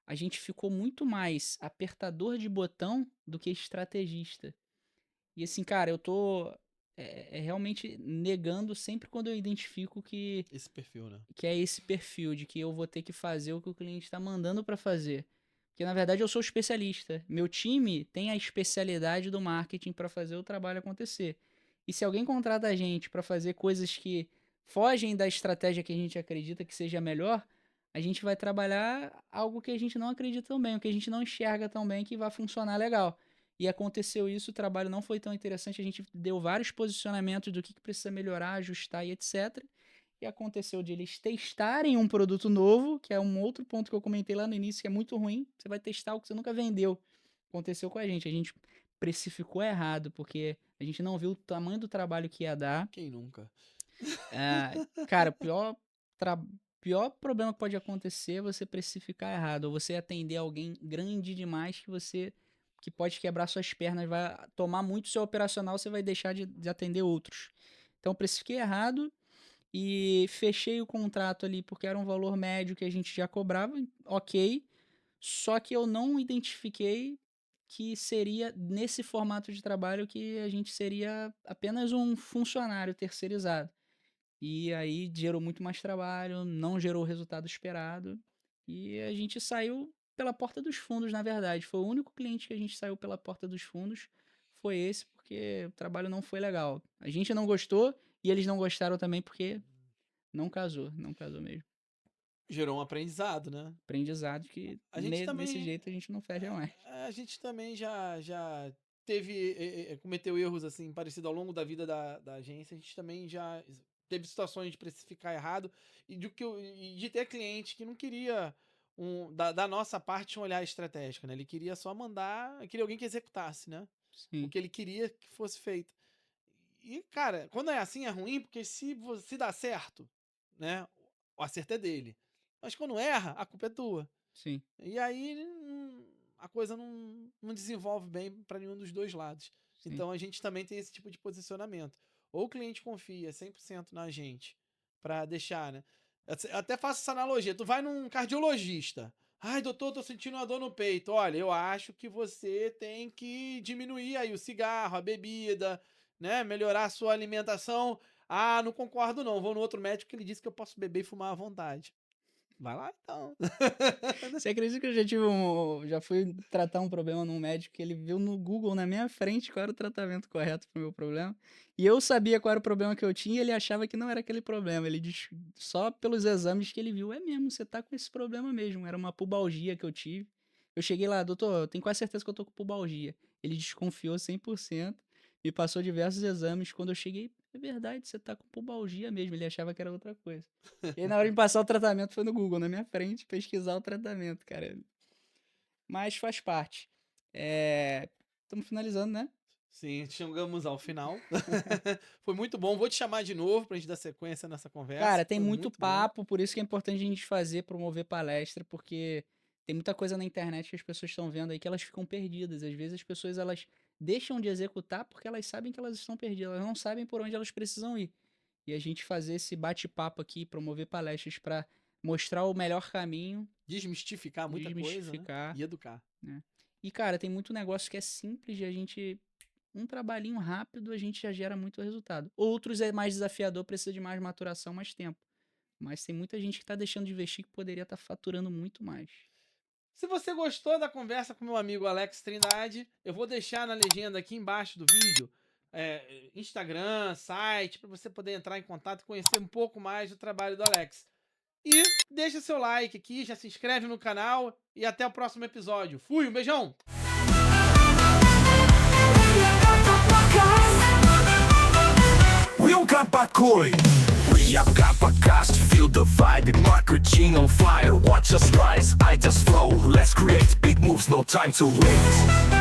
a gente ficou muito mais apertador de botão do que estrategista. E assim, cara, eu tô realmente negando sempre quando eu identifico Esse perfil, né? que é esse perfil de que eu vou ter que fazer o que o cliente está mandando para fazer. Porque na verdade eu sou especialista. Meu time tem a especialidade do marketing para fazer o trabalho acontecer. E se alguém contrata a gente para fazer coisas que fogem da estratégia que a gente acredita que seja melhor, a gente vai trabalhar algo que a gente não acredita tão bem, o que a gente não enxerga tão bem que vai funcionar legal. E aconteceu isso, o trabalho não foi tão interessante, a gente deu vários posicionamentos do que precisa melhorar, ajustar e etc. E aconteceu de eles testarem um produto novo, que é um outro ponto que eu comentei lá no início, que é muito ruim. Você vai testar o que você nunca vendeu. Aconteceu com a gente precificou errado, porque a gente não viu o tamanho do trabalho que ia dar. Quem nunca? Cara, pior pior problema que pode acontecer é você precificar errado, ou você atender alguém grande demais que pode quebrar suas pernas, vai tomar muito seu operacional, você vai deixar de atender outros. Então, precifiquei errado e fechei o contrato ali porque era um valor médio que a gente já cobrava, ok, só que eu não identifiquei que seria nesse formato de trabalho que a gente seria apenas um funcionário terceirizado. E aí gerou muito mais trabalho, não gerou o resultado esperado. E a gente saiu pela porta dos fundos, na verdade. Foi o único cliente que a gente saiu pela porta dos fundos. Foi esse, porque o trabalho não foi legal. A gente não gostou e eles não gostaram também porque não casou, não casou mesmo. Gerou um aprendizado, né? Aprendizado que A gente desse também, jeito a gente não fecha mais. a gente também já teve, cometeu erros assim parecidos ao longo da vida da agência. A gente também já teve situações de precificar errado e de ter cliente que não queria da nossa parte um olhar estratégico, né? Ele queria só mandar, queria alguém que executasse, né? O Sim, que ele queria que fosse feito. E, cara, quando é assim é ruim, porque se dá certo, né? O acerto é dele. Mas quando erra, a culpa é tua. sim, E aí a coisa não desenvolve bem para nenhum dos dois lados. sim. Então a gente também tem esse tipo de posicionamento. Ou o cliente confia 100% na gente para deixar, né? Eu até faço essa analogia. Tu vai num cardiologista. Ai, doutor, tô sentindo uma dor no peito. Olha, eu acho que você tem que diminuir aí o cigarro, a bebida, né? Melhorar a sua alimentação. Ah, não concordo não. Vou no outro médico que ele disse que eu posso beber e fumar à vontade. Vai lá então. Você acredita que eu já fui tratar um problema num médico que ele viu no Google na minha frente qual era o tratamento correto pro meu problema? E eu sabia qual era o problema que eu tinha e ele achava que não era aquele problema. Ele disse, só pelos exames que ele viu, é mesmo, você tá com esse problema mesmo. Era uma pubalgia que eu tive. Eu cheguei lá, doutor, eu tenho quase certeza que eu tô com pubalgia. Ele desconfiou 100%, me passou diversos exames. Quando eu cheguei, é verdade, você tá com pubalgia mesmo. Ele achava que era outra coisa. E aí, na hora de passar o tratamento, foi no Google, na minha frente, pesquisar o tratamento, cara. Mas faz parte. Estamos finalizando, né? Sim, chegamos ao final. Foi muito bom. Vou te chamar de novo pra gente dar sequência nessa conversa, Cara, que tem foi muito muito bom. papo, por isso que é importante a gente fazer, promover palestra, porque tem muita coisa na internet que as pessoas estão vendo aí que elas ficam perdidas. Às vezes as pessoas elas deixam de executar porque elas sabem que elas estão perdidas, elas não sabem por onde elas precisam ir. E a gente fazer esse bate-papo aqui, promover palestras para mostrar o melhor caminho, Desmistificar muita coisa, né? desmistificar, E educar. né? E, cara, tem muito negócio que é simples de a gente. Um trabalhinho rápido, a gente já gera muito resultado. Outros é mais desafiador, precisa de mais maturação, mais tempo. Mas tem muita gente que tá deixando de investir que poderia estar faturando muito mais. Se você gostou da conversa com meu amigo Alex Trindade, eu vou deixar na legenda aqui embaixo do vídeo Instagram, site, para você poder entrar em contato e conhecer um pouco mais do trabalho do Alex. E deixa seu like aqui, já se inscreve no canal e até o próximo episódio. Fui, um beijão! Will Kapakoi. We are Kapakast, feel the vibe, marketing on fire. Watch us rise, I just flow. Let's create big moves, no time to wait.